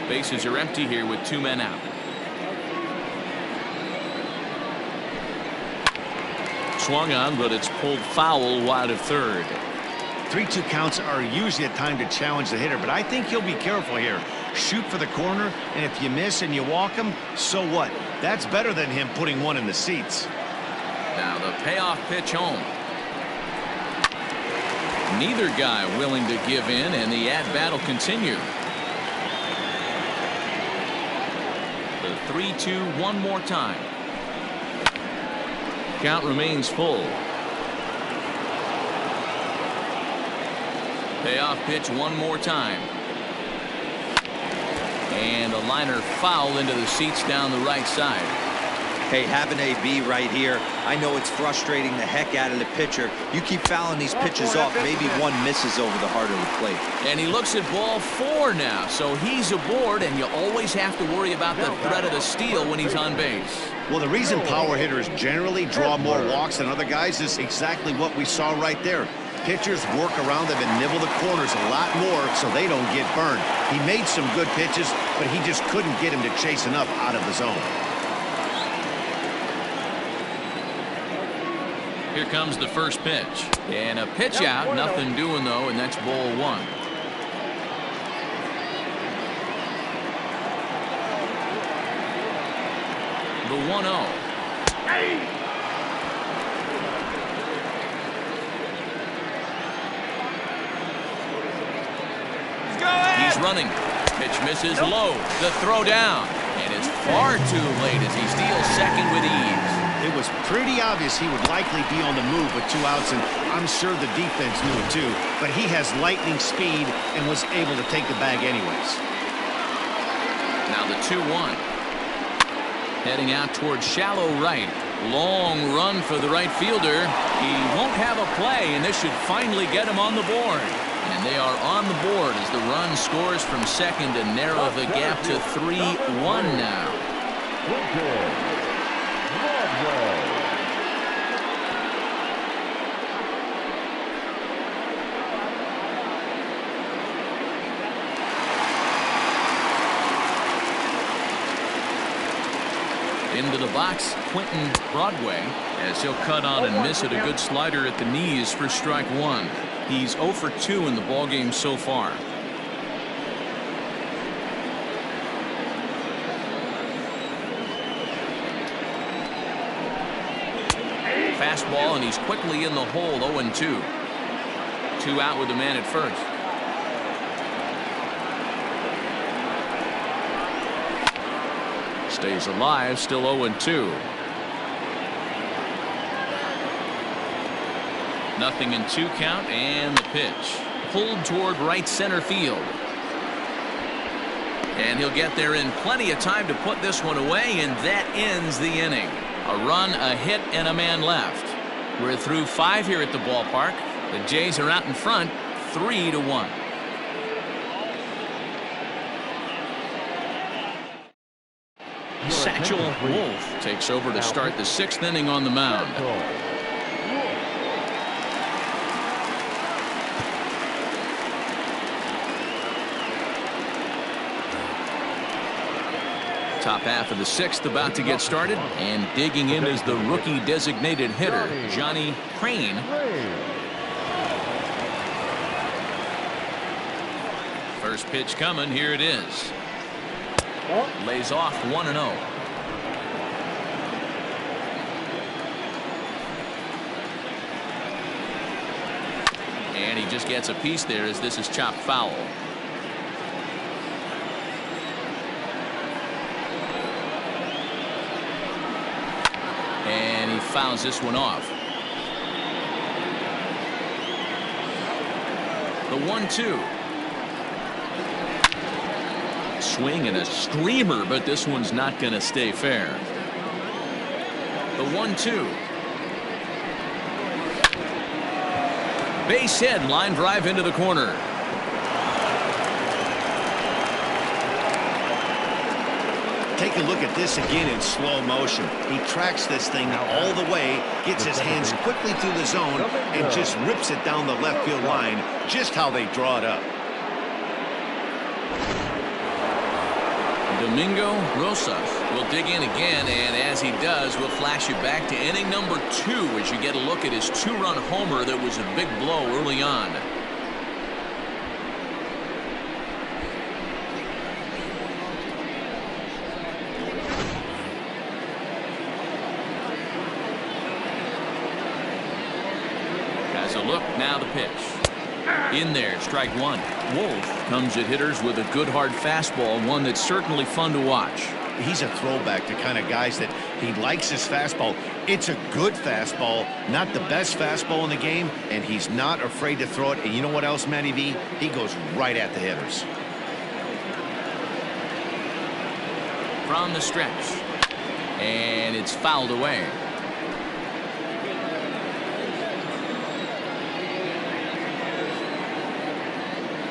Bases are empty here with 2 men out. Swung on, but it's pulled foul wide of third. 3-2 counts are usually a time to challenge the hitter, but I think he'll be careful here. Shoot for the corner, and if you miss and you walk him, so what? That's better than him putting one in the seats. Now the payoff pitch home. Neither guy willing to give in, and the at-bat will continue. The 3-2 one more time. Count remains full. Payoff pitch one more time. And a liner foul into the seats down the right side. Hey, have an AB right here. I know it's frustrating the heck out of the pitcher. You keep fouling these pitches off, maybe one misses over the heart of the plate. And he looks at ball 4 now, so he's aboard, and you always have to worry about the threat of the steal when he's on base. Well, the reason power hitters generally draw more walks than other guys is exactly what we saw right there. Pitchers work around them and nibble the corners a lot more so they don't get burned. He made some good pitches, but he just couldn't get him to chase enough out of the zone. Here comes the first pitch. And a pitch out. Nothing doing, though, and that's ball 1. The 1-0. He's running. Pitch misses low. The throw down. And it's far too late as he steals second with ease. It was pretty obvious he would likely be on the move with 2 outs, and I'm sure the defense knew it too. But he has lightning speed and was able to take the bag anyways. Now the 2-1. Heading out towards shallow right. Long run for the right fielder. He won't have a play, and this should finally get him on the board. And they are on the board as the run scores from second to narrow the gap to 3-1 now. Into the box, Quentin Broadway, as he'll cut on and miss at a good slider at the knees for strike 1. He's 0 for 2 in the ballgame so far. Fastball, and he's quickly in the hole, 0-2. 2 out with the man at first. Stays alive, still 0-2. Nothing in 2 count, and the pitch. Pulled toward right center field. And he'll get there in plenty of time to put this one away, and that ends the inning. A run, a hit, and a man left. We're through 5 here at the ballpark. The Jays are out in front, 3-1. Satchel Wolf takes over to start the 6th inning on the mound. Top half of the sixth about to get started, and digging in is the rookie designated hitter, Johnny Crane. First pitch coming. Here it is. Lays off 1-0. And he just gets a piece there as this is chopped foul. And he fouls this one off. The 1-2. Swing and a screamer, but this one's not going to stay fair. The 1-2. Base hit, line drive into the corner. Take a look at this again in slow motion. He tracks this thing all the way, gets his hands quickly through the zone, and just rips it down the left field line, just how they draw it up. Domingo Rosas will dig in again, and as he does, we'll flash you back to inning number 2 as you get a look at his 2-run homer that was a big blow early on. Has a look, now the pitch. In there, strike one. Wolf comes at hitters with a good hard fastball, one that's certainly fun to watch. He's a throwback to kind of guys that he likes his fastball. It's a good fastball, not the best fastball in the game, and he's not afraid to throw it. And you know what else, Matty V? He goes right at the hitters. From the stretch. And it's fouled away.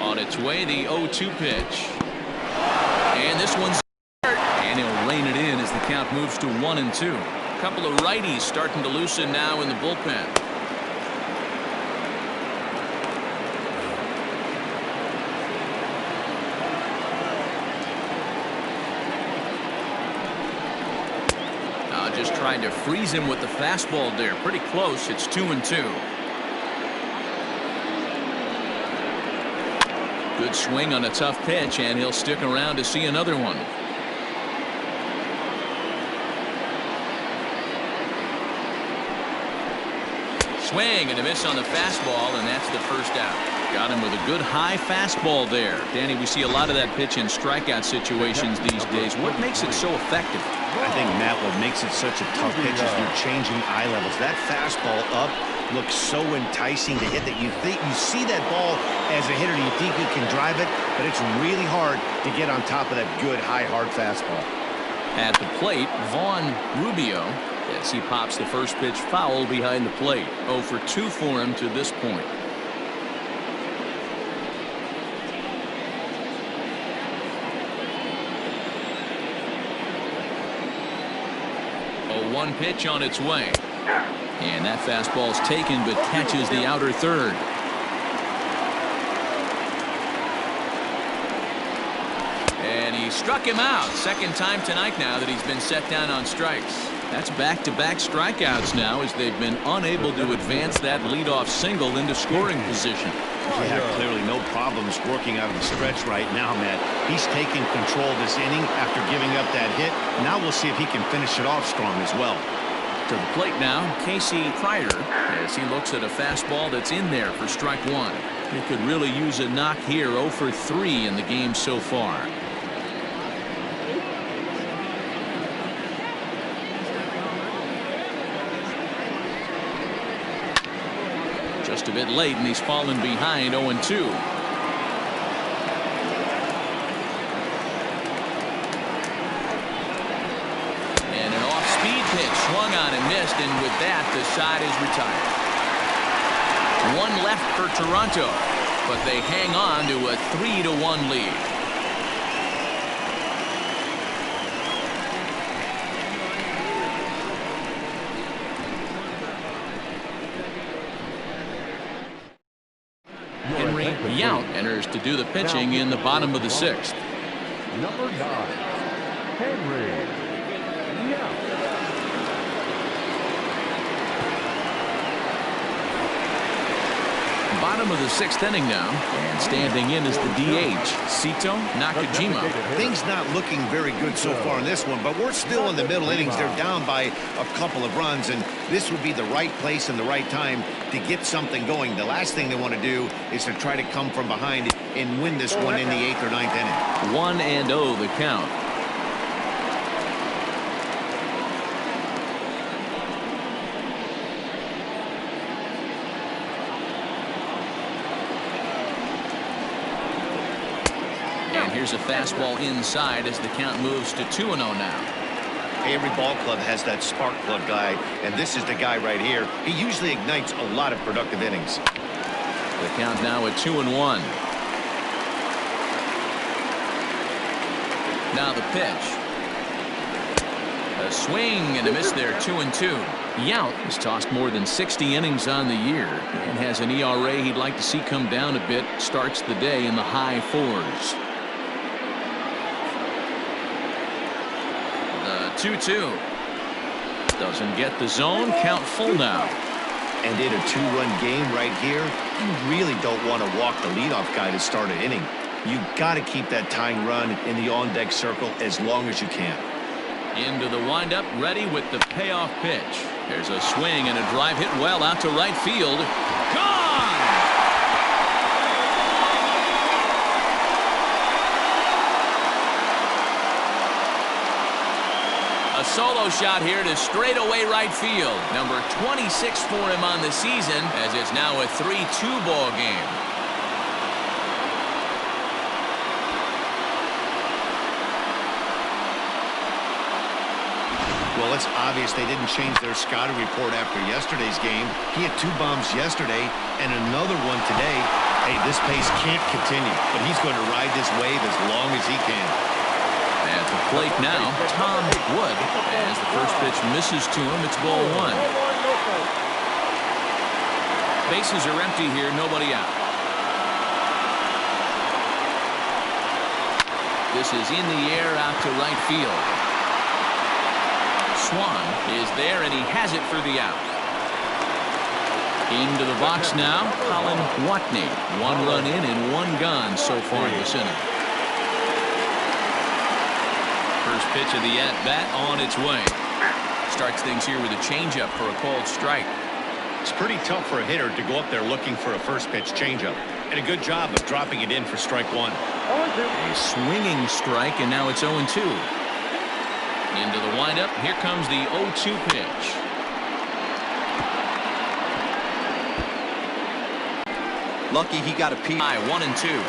On its way, the 0-2 pitch. And this one's hurt. And he'll rein it in as the count moves to 1-2. A couple of righties starting to loosen now in the bullpen. Just trying to freeze him with the fastball there. Pretty close. It's 2-2. Good swing on a tough pitch, and he'll stick around to see another one. Swing and a miss on the fastball, and that's the first out. Got him with a good high fastball there. Danny, we see a lot of that pitch in strikeout situations these days. What makes it so effective? I think, Matt, what makes it such a tough pitch is you're changing eye levels. That fastball up looks so enticing to hit that you see that ball as a hitter, you think you can drive it, but it's really hard to get on top of that good high hard fastball. At the plate, Vaughn Rubio, as he pops the first pitch foul behind the plate. 0 for 2 for him to this point. A 1 pitch on its way. And that fastball's taken but catches the outer third. And he struck him out. Second time tonight now that he's been set down on strikes. That's back-to-back strikeouts now as they've been unable to advance that leadoff single into scoring position. Yeah, clearly no problems working out of the stretch right now, Matt. He's taking control of this inning after giving up that hit. Now we'll see if he can finish it off strong as well. To the plate now, Casey Kreider, as he looks at a fastball that's in there for strike one. He could really use a knock here. 0 for 3 in the game so far. Just a bit late, and he's fallen behind 0-2. Swung on and missed, and with that, the side is retired. 1 left for Toronto, but they hang on to a 3-1 lead. Henry Yount enters to do the pitching in the bottom of the 6th. Number 9. Henry. Yeah. Bottom of the 6th inning now, and standing in is the DH, Sito Nakajima. Things not looking very good so far in this one, but we're still in the middle innings. They're down by a couple of runs, and this would be the right place and the right time to get something going. The last thing they want to do is to try to come from behind and win this one in the 8th or 9th inning. 1-0 the count. Here's a fastball inside as the count moves to 2-0 now. Every ball club has that spark plug guy, and this is the guy right here. He usually ignites a lot of productive innings. The count now at 2-1. Now the pitch. A swing and a miss there, 2-2. Yount has tossed more than 60 innings on the year and has an ERA he'd like to see come down a bit. Starts the day in the high 4s. 2-2. Doesn't get the zone. Count full now. And in a 2-run game right here, you really don't want to walk the leadoff guy to start an inning. You've got to keep that tying run in the on-deck circle as long as you can. Into the windup, ready with the payoff pitch. There's a swing and a drive hit well out to right field. Gone! A solo shot here to straightaway right field. Number 26 for him on the season, as it's now a 3-2 ball game. Well, it's obvious they didn't change their scouting report after yesterday's game. He had 2 bombs yesterday and another one today. Hey, this pace can't continue, but he's going to ride this wave as long as he can. At the plate now, Tom Wood. As the first pitch misses to him, it's ball 1. Bases are empty here, nobody out. This is in the air out to right field. Swan is there, and he has it for the out. Into the box now, Colin Watney. 1 run in and 1 gone so far this inning. First pitch of the at-bat on its way. Starts things here with a changeup for a called strike. It's pretty tough for a hitter to go up there looking for a first pitch changeup. And a good job of dropping it in for strike 1. A swinging strike, and now it's 0-2. Into the windup. Here comes the 0-2 pitch. Lucky he got a PI, 1-2.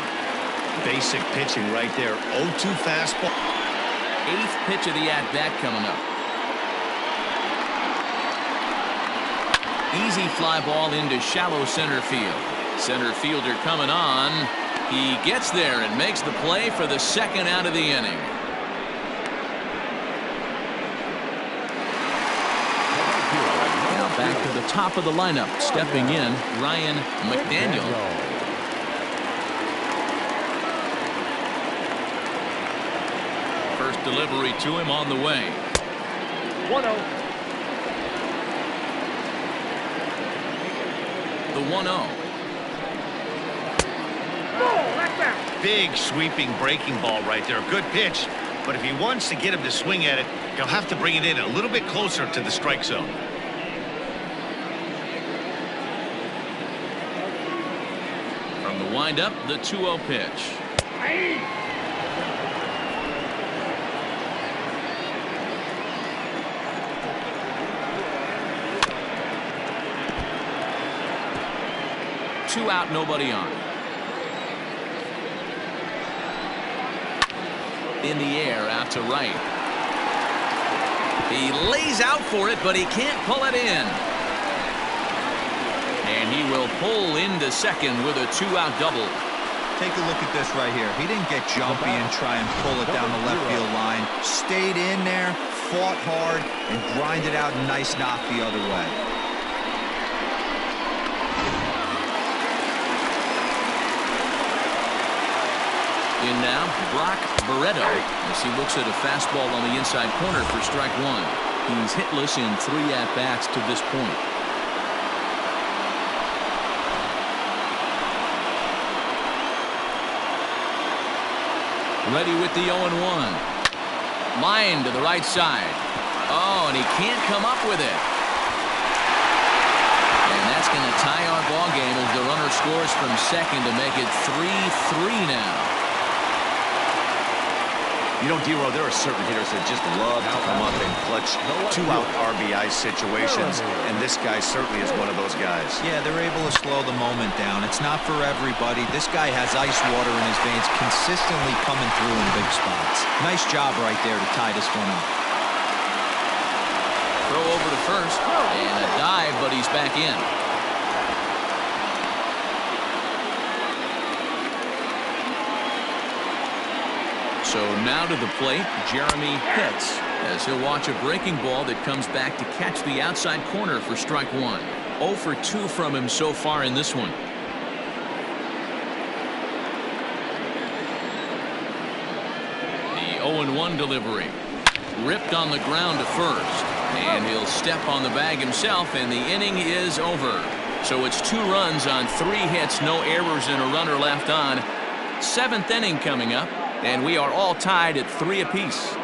Basic pitching right there. 0-2 fastball. 8th pitch of the at-bat coming up. Easy fly ball into shallow center field. Center fielder coming on. He gets there and makes the play for the 2nd out of the inning. Now back to the top of the lineup. Stepping in, Ryan McDaniel. First delivery to him on the way. 1-0. The 1-0. Big sweeping breaking ball right there. Good pitch. But if he wants to get him to swing at it, he'll have to bring it in a little bit closer to the strike zone. From the windup, the 2-0 pitch. Two out, nobody on. In the air, out to right. He lays out for it, but he can't pull it in. And he will pull into second with a 2-out double. Take a look at this right here. He didn't get jumpy and try and pull it down the left field line. Stayed in there, fought hard, and grinded out a nice knock the other way. in now, Brock Barreto, as he looks at a fastball on the inside corner for strike one. He's hitless in 3 at-bats to this point. Ready with the 0-1. Line to the right side. Oh, and he can't come up with it. And that's going to tie our ball game as the runner scores from second to make it 3-3 now. You know, D-Row, there are certain hitters that just love to come up and clutch 2-out RBI situations, and this guy certainly is one of those guys. Yeah, they're able to slow the moment down. It's not for everybody. This guy has ice water in his veins, consistently coming through in big spots. Nice job right there to tie this one up. Throw over to first, and a dive, but he's back in. So now to the plate, Jeremy Pitts, as he'll watch a breaking ball that comes back to catch the outside corner for strike one. 0 for 2 from him so far in this one. The 0-1 delivery. Ripped on the ground to first. And he'll step on the bag himself, and the inning is over. So it's 2 runs on 3 hits, no errors, and a runner left on. 7th inning coming up. And we are all tied at 3 apiece.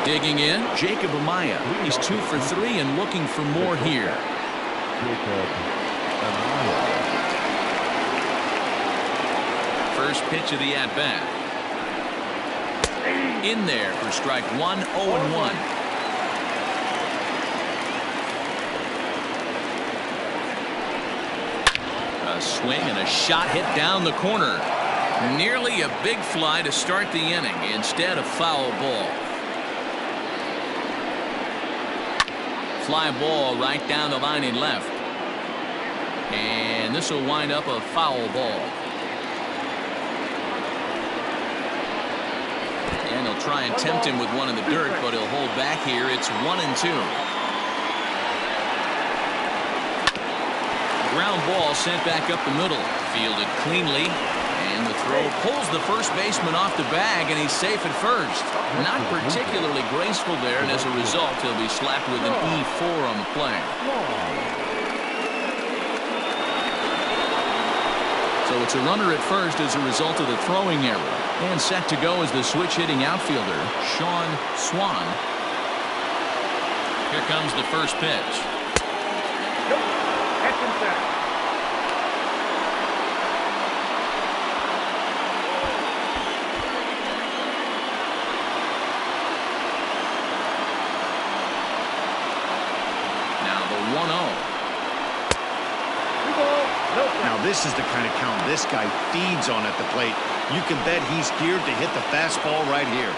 Digging in, Jacob Amaya. He's 2 for 3 and looking for more here. First pitch of the at-bat. In there for strike one, 0-1. Swing and a shot hit down the corner. Nearly a big fly to start the inning. Instead, a foul ball. Fly ball right down the line in left. And this will wind up a foul ball. And he'll try and tempt him with one in the dirt, but he'll hold back here. It's 1-2. Ground ball sent back up the middle. Fielded cleanly. And the throw pulls the first baseman off the bag, and he's safe at first. Not particularly graceful there, and as a result, he'll be slapped with an E4 on the play. So it's a runner at first as a result of the throwing error. And set to go is the switch-hitting outfielder, Sean Swan. Here comes the first pitch. Now this is the kind of count this guy feeds on at the plate. You can bet he's geared to hit the fastball right here.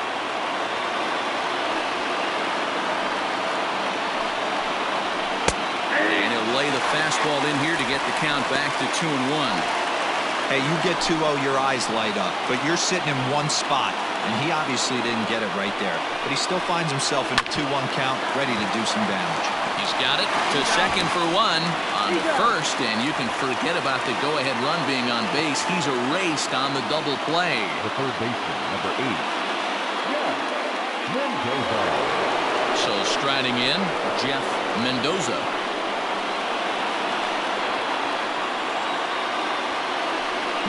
And he'll lay the fastball in here to get the count back to 2-1. Hey, you get 2-0, your eyes light up, but you're sitting in one spot, and he obviously didn't get it right there. But he still finds himself in a 2-1 count, ready to do some damage. He's got it to second for 1 on first, and you can forget about the go-ahead run being on base. He's erased on the double play. The third baseman, number 8. Mendoza. So striding in, Jeff Mendoza.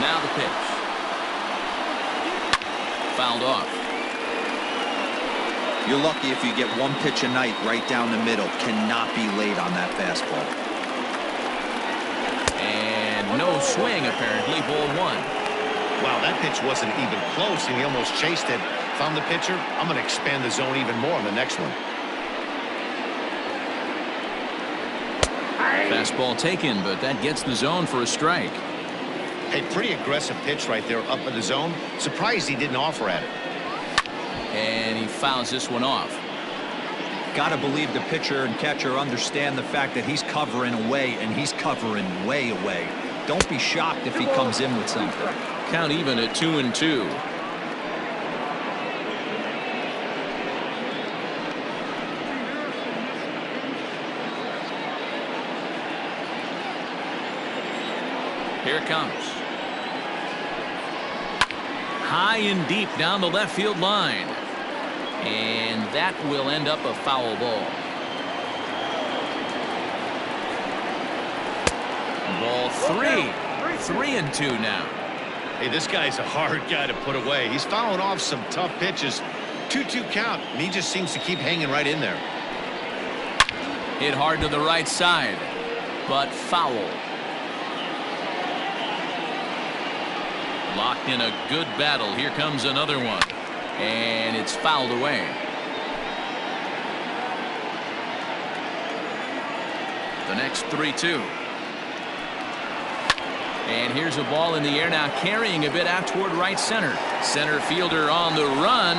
Now the pitch. Fouled off. You're lucky if you get one pitch a night right down the middle. Cannot be late on that fastball. And no swing, apparently. Ball 1. Wow, that pitch wasn't even close, and he almost chased it. Found the pitcher. I'm going to expand the zone even more on the next one. Fastball taken, but that gets the zone for a strike. Hey, pretty aggressive pitch right there up in the zone. Surprised he didn't offer at it. And he fouls this one off. Got to believe the pitcher and catcher understand the fact that he's covering away, and he's covering way away. Don't be shocked if he comes in with something. Count even at 2-2. Here it comes. High and deep down the left field line. And that will end up a foul ball. Ball 3-2 now. Hey, this guy's a hard guy to put away. He's fouling off some tough pitches. 2-2 count, and he just seems to keep hanging right in there. Hit hard to the right side, but foul. Locked in a good battle. Here comes another one. And it's fouled away. The next 3-2. And here's a ball in the air now, carrying a bit out toward right center. Center fielder on the run.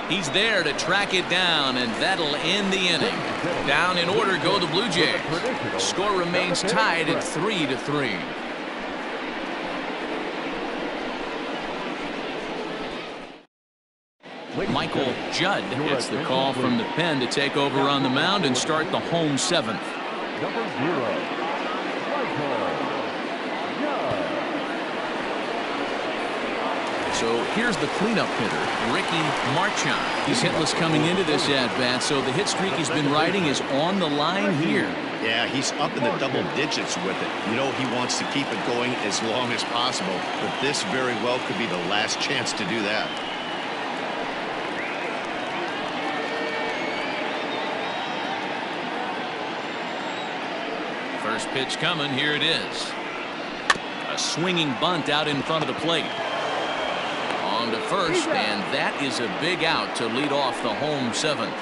He's there to track it down, and that'll end the inning. Down in order go the Blue Jays. Score remains tied at 3-3. Michael Judd gets the call from the pen to take over on the mound and start the home seventh. Number 0, Michael Judd. So here's the cleanup hitter, Ricky Marchand. He's hitless coming into this at-bat, so the hit streak he's been riding is on the line here. Yeah, he's up in the double digits with it. You know he wants to keep it going as long as possible, but this very well could be the last chance to do that. First pitch coming. Here it is. A swinging bunt out in front of the plate. On to first, and that is a big out to lead off the home seventh.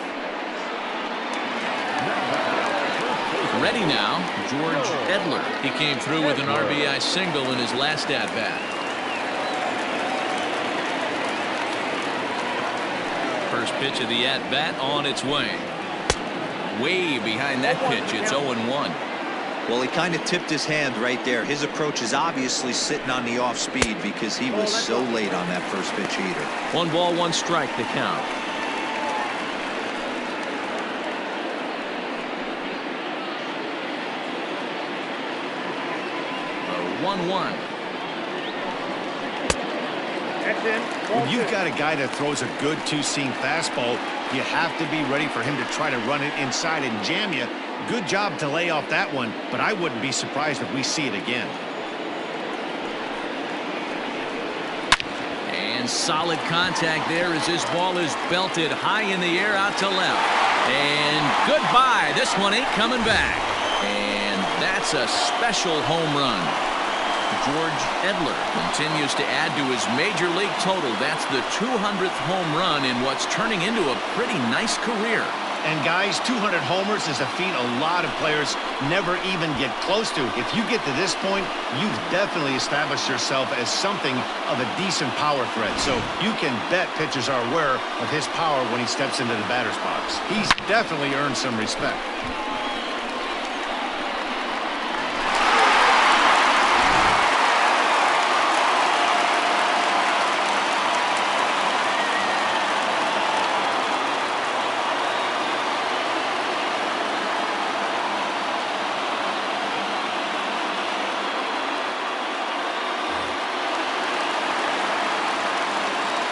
Ready now, George Edler. He came through with an RBI single in his last at-bat. First pitch of the at-bat on its way. Way behind that pitch, it's 0-1. Well, he kind of tipped his hand right there. His approach is obviously sitting on the off speed because he was so late on that first pitch heater. 1 ball, 1 strike to count. The 1-1. When you've got a guy that throws a good two-seam fastball, you have to be ready for him to try to run it inside and jam you. Good job to lay off that one, but I wouldn't be surprised if we see it again. And solid contact there as this ball is belted high in the air out to left. And goodbye. This one ain't coming back. And that's a special home run. George Edler continues to add to his major league total. That's the 200th home run in what's turning into a pretty nice career. And guys, 200 homers is a feat a lot of players never even get close to. If you get to this point, you've definitely established yourself as something of a decent power threat. So you can bet pitchers are aware of his power when he steps into the batter's box. He's definitely earned some respect.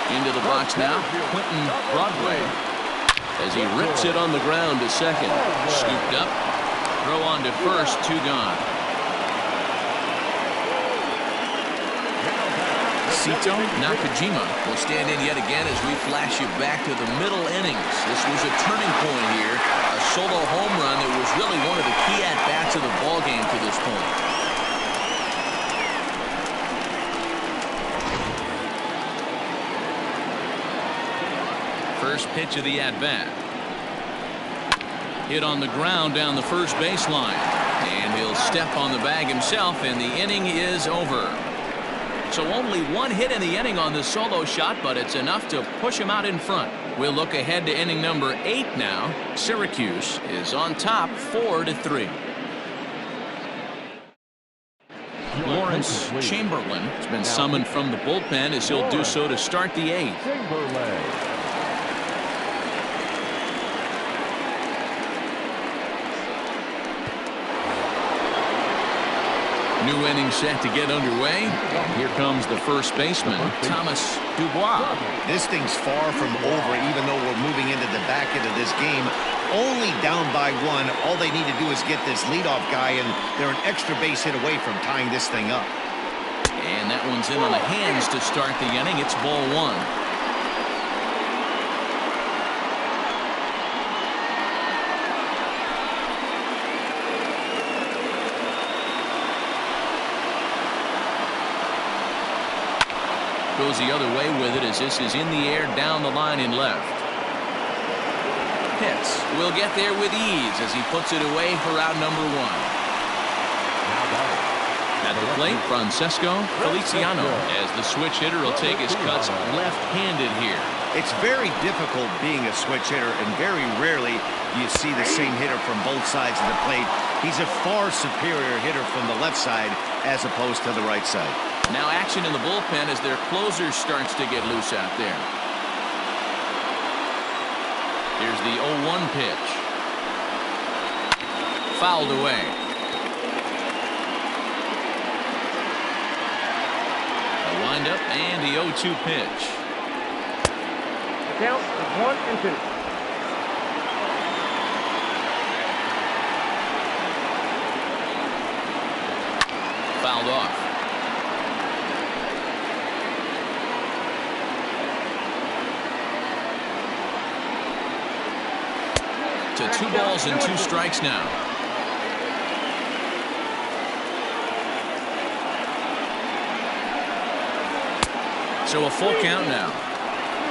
Into the box now, Quentin Broadway, as he rips it on the ground to second. Scooped up, throw on to first, 2 gone. Sito Nakajima will stand in yet again as we flash you back to the middle innings. This was a turning point here, a solo home run that was really one of the key at-bats of the ballgame to this point. First pitch of the at-bat. Hit on the ground down the first baseline. And he'll step on the bag himself, and the inning is over. So only 1 hit in the inning on this solo shot, but it's enough to push him out in front. We'll look ahead to inning number 8 now. Syracuse is on top 4-3. Lawrence Chamberlain has been summoned from the bullpen as he'll do so to start the 8th. New inning set to get underway. And here comes the first baseman, Thomas Dubois. This thing's far from over, even though we're moving into the back end of this game. Only down by 1. All they need to do is get this leadoff guy, and they're an extra base hit away from tying this thing up. And that one's in on the hands to start the inning. It's ball 1. Goes the other way with it as this is in the air down the line in left. Hits will get there with ease as he puts it away for out number 1. At the plate, Francesco Feliciano, as the switch hitter will take his cuts left-handed here. It's very difficult being a switch hitter, and very rarely do you see the same hitter from both sides of the plate. He's a far superior hitter from the left side as opposed to the right side. Now action in the bullpen as their closer starts to get loose out there. Here's the 0-1 pitch. Fouled away. A windup and the 0-2 pitch. The count is 1-2. Fouled off. To 2 balls and 2 strikes now. So a full count now.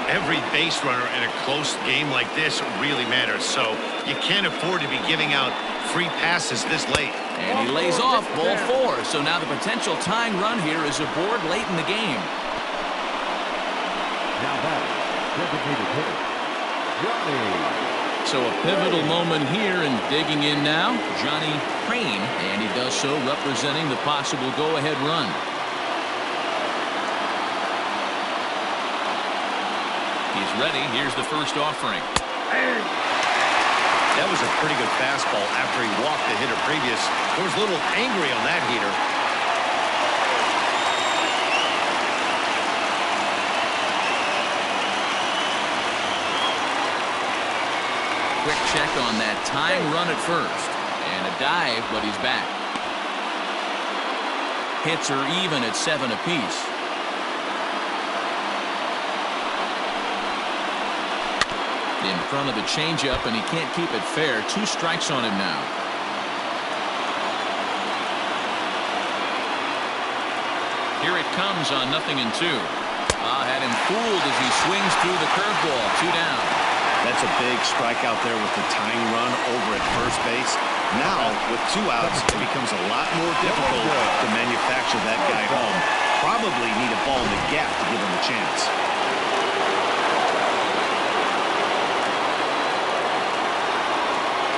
Every base runner in a close game like this really matters, so you can't afford to be giving out free passes this late. And he lays off ball 4. So now the potential tying run here is aboard late in the game. Now that designated hitter, Johnny. So a pivotal moment here, and digging in now, Johnny Crane, and he does so representing the possible go-ahead run. He's ready. Here's the first offering. That was a pretty good fastball after he walked the hitter previous. He was a little angry on that heater. Quick check on that tying run at first. And a dive, but he's back. Hits are even at 7 apiece. In front of the changeup, and he can't keep it fair. 2 strikes on him now. Here it comes on 0-2. Had him fooled as he swings through the curveball. 2 down. That's a big strikeout there with the tying run over at first base. Now, with 2 outs, it becomes a lot more difficult to manufacture that guy home. Probably need a ball in the gap to give him a chance.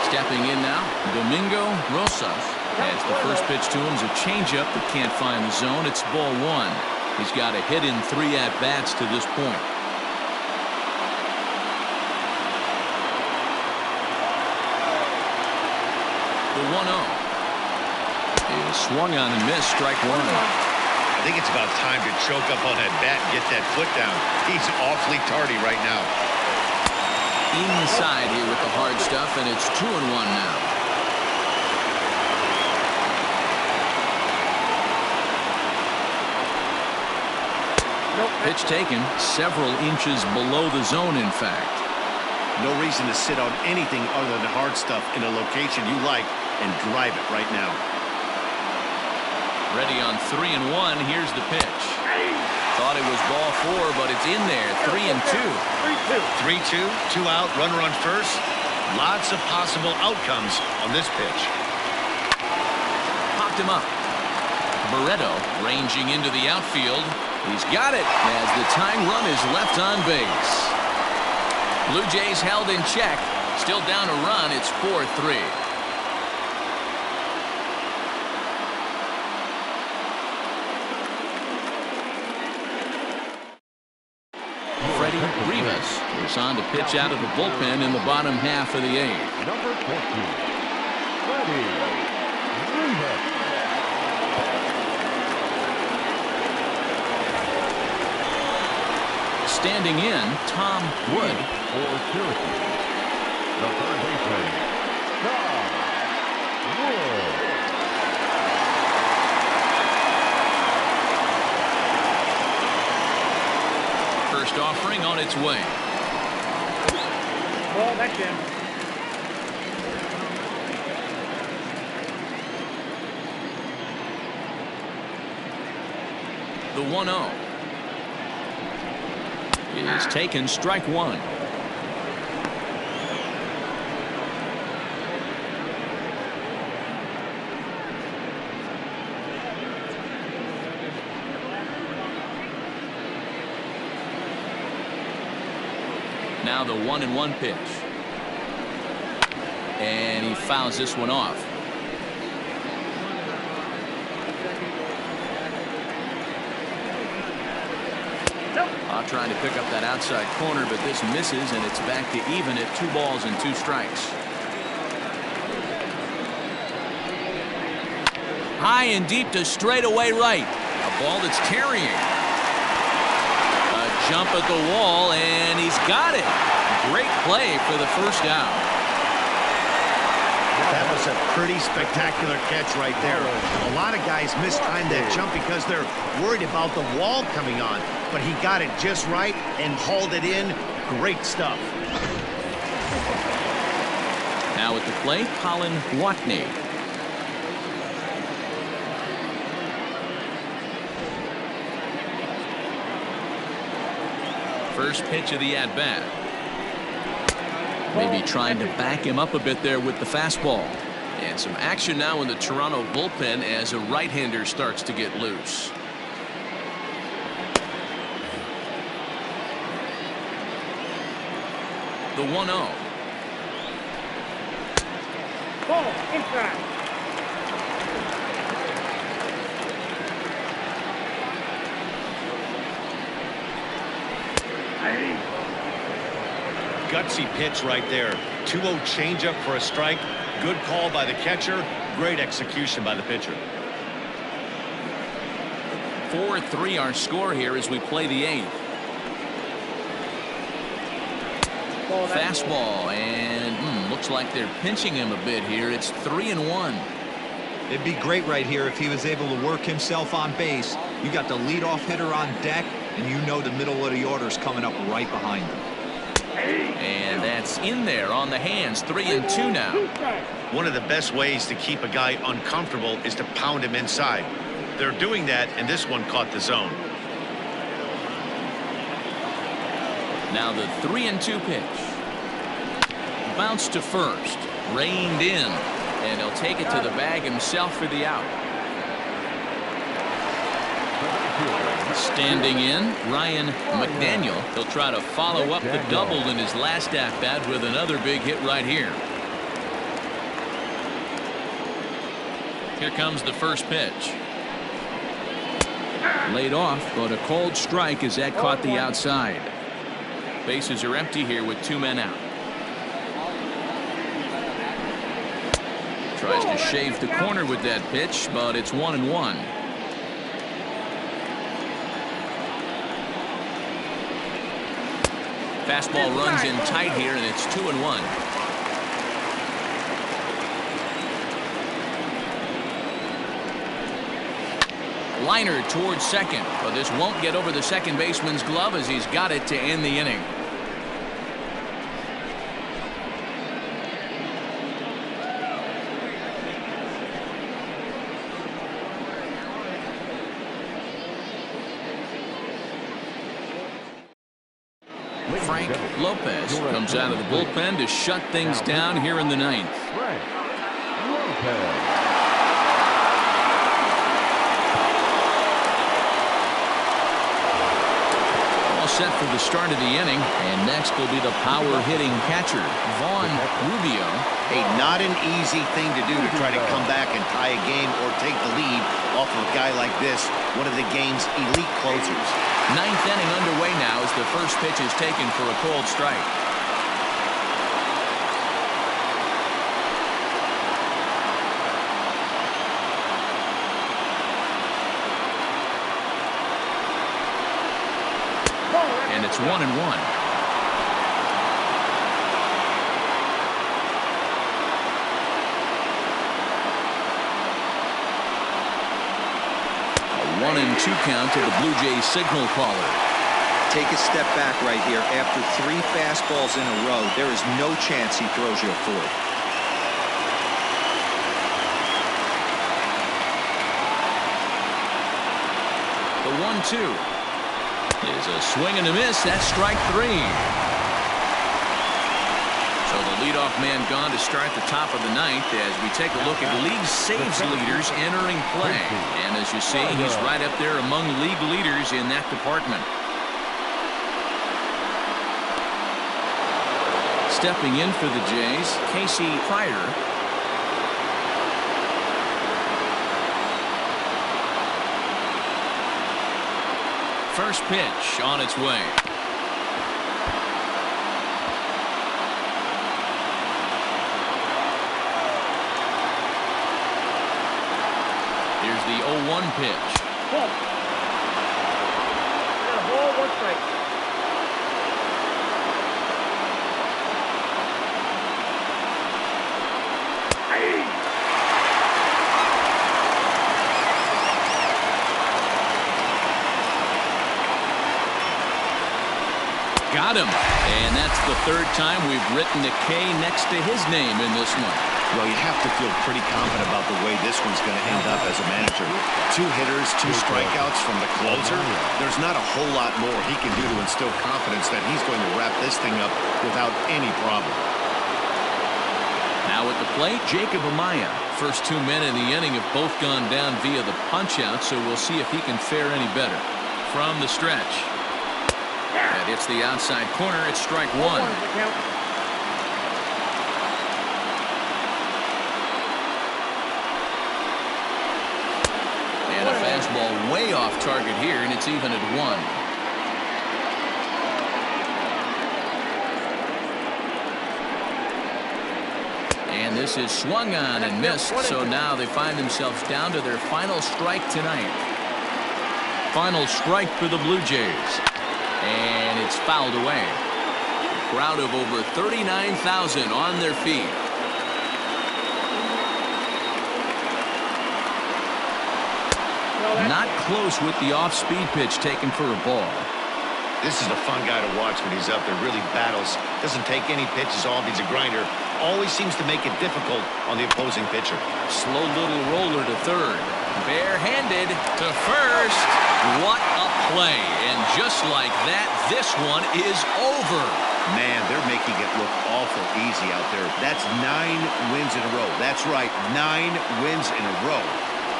Stepping in now, Domingo Rosas. As the first pitch to him is a changeup that can't find the zone. It's ball 1. He's got a hit in 3 at-bats to this point. The 1-0 is swung on and missed, strike 1. I think it's about time to choke up on that bat and get that foot down. He's awfully tardy right now. Inside here with the hard stuff, and it's 2-1 now. Pitch taken several inches below the zone, in fact. No reason to sit on anything other than the hard stuff in a location you like and drive it right now. Ready on 3-1. Here's the pitch. Thought it was ball 4, but it's in there. 3-2. 3-2, 2 out, runner on first. Lots of possible outcomes on this pitch. Popped him up. Barreto ranging into the outfield. He's got it as the tying run is left on base. Blue Jays held in check. Still down a run. It's 4-3. Freddie Rivas is on to pitch out of the bullpen in the bottom half of the 8th. Number 14, Freddie Rivas. Standing in, Tom Wood. For Syracuse, the third baseman, Tom Wood. First offering on its way. Ball, that's in. The 1-0 is taken, strike one. Now the 1-1 pitch. And he fouls this one off. Trying to pick up that outside corner, but this misses, and it's back to even at 2 balls and 2 strikes. High and deep to straightaway right. A ball that's carrying. A jump at the wall, and he's got it. Great play for the first out. That was a pretty spectacular catch right there. A lot of guys mistime that jump because they're worried about the wall coming on. But he got it just right and hauled it in. Great stuff. Now at the plate, Colin Watney. First pitch of the at-bat. Maybe trying to back him up a bit there with the fastball. And some action now in the Toronto bullpen as a right-hander starts to get loose. The 1-0. Ball, inside. Gutsy pitch right there. 2-0 changeup for a strike. Good call by the catcher. Great execution by the pitcher. 4-3 our score here as we play the 8th. Fastball, and looks like they're pinching him a bit here. It's 3-1. It'd be great right here if he was able to work himself on base. You got the leadoff hitter on deck, and you know the middle of the order's coming up right behind him. And that's in there on the hands. 3-2 now. One of the best ways to keep a guy uncomfortable is to pound him inside. They're doing that, and this one caught the zone. Now the 3-2 pitch. Bounce to first. Reined in. And he'll take it to the bag himself for the out. Standing in, Ryan McDaniel. He'll try to follow up the double in his last at-bat with another big hit right here. Here comes the first pitch. Laid off, but a cold strike as that caught the outside. Bases are empty here with 2 men out. Tries to shave the corner with that pitch, but it's 1-1. Fastball runs in tight here, and it's 2-1. Liner towards second, but this won't get over the second baseman's glove as he's got it to end the inning. Frank Lopez comes out of the bullpen to shut things down here in the 9th. Frank Lopez. Set for the start of the inning, and next will be the power hitting catcher Vaughn Rubio. Hey, not an easy thing to do to try to come back and tie a game or take the lead off of a guy like this, one of the game's elite closers. 9th inning underway now as the first pitch is taken for a cold strike. And a it's 1-1. A 1-2 count to the Blue Jays signal caller. Take a step back right here. After 3 fastballs in a row, there is no chance he throws you a 4th. The 1-2 is a swing and a miss. That's strike 3. So the leadoff man gone to start the top of the 9th as we take a look at league saves leaders entering play. And as you see, he's right up there among league leaders in that department. Stepping in for the Jays, Casey Pryor. First pitch on its way. Here's the 0-1 pitch. Ball. Got a ball, 1 strike. Got him. And that's the 3rd time we've written a K next to his name in this one. Well, you have to feel pretty confident about the way this one's going to end up as a manager. 2 hitters, 2 strikeouts from the closer. There's not a whole lot more he can do to instill confidence that he's going to wrap this thing up without any problem. Now at the plate, Jacob Amaya. First 2 men in the inning have both gone down via the punch-out, so we'll see if he can fare any better. From the stretch. That hits the outside corner. It's strike 1. And a fastball way off target here, and it's even at 1. And this is swung on and missed, so now they find themselves down to their final strike tonight. Final strike for the Blue Jays. And it's fouled away. A crowd of over 39,000 on their feet. Not close with the off-speed pitch taken for a ball. This is a fun guy to watch when he's up there. Really battles. Doesn't take any pitches off. He's a grinder. Always seems to make it difficult on the opposing pitcher. Slow little roller to 3rd. Barehanded to 1st. What a play. And just like that, this one is over. Man, they're making it look awful easy out there. That's 9 wins in a row. That's right, 9 wins in a row.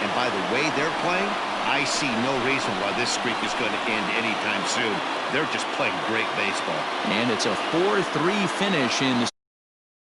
And by the way they're playing, I see no reason why this streak is going to end anytime soon. They're just playing great baseball. And it's a 4-3 finish in the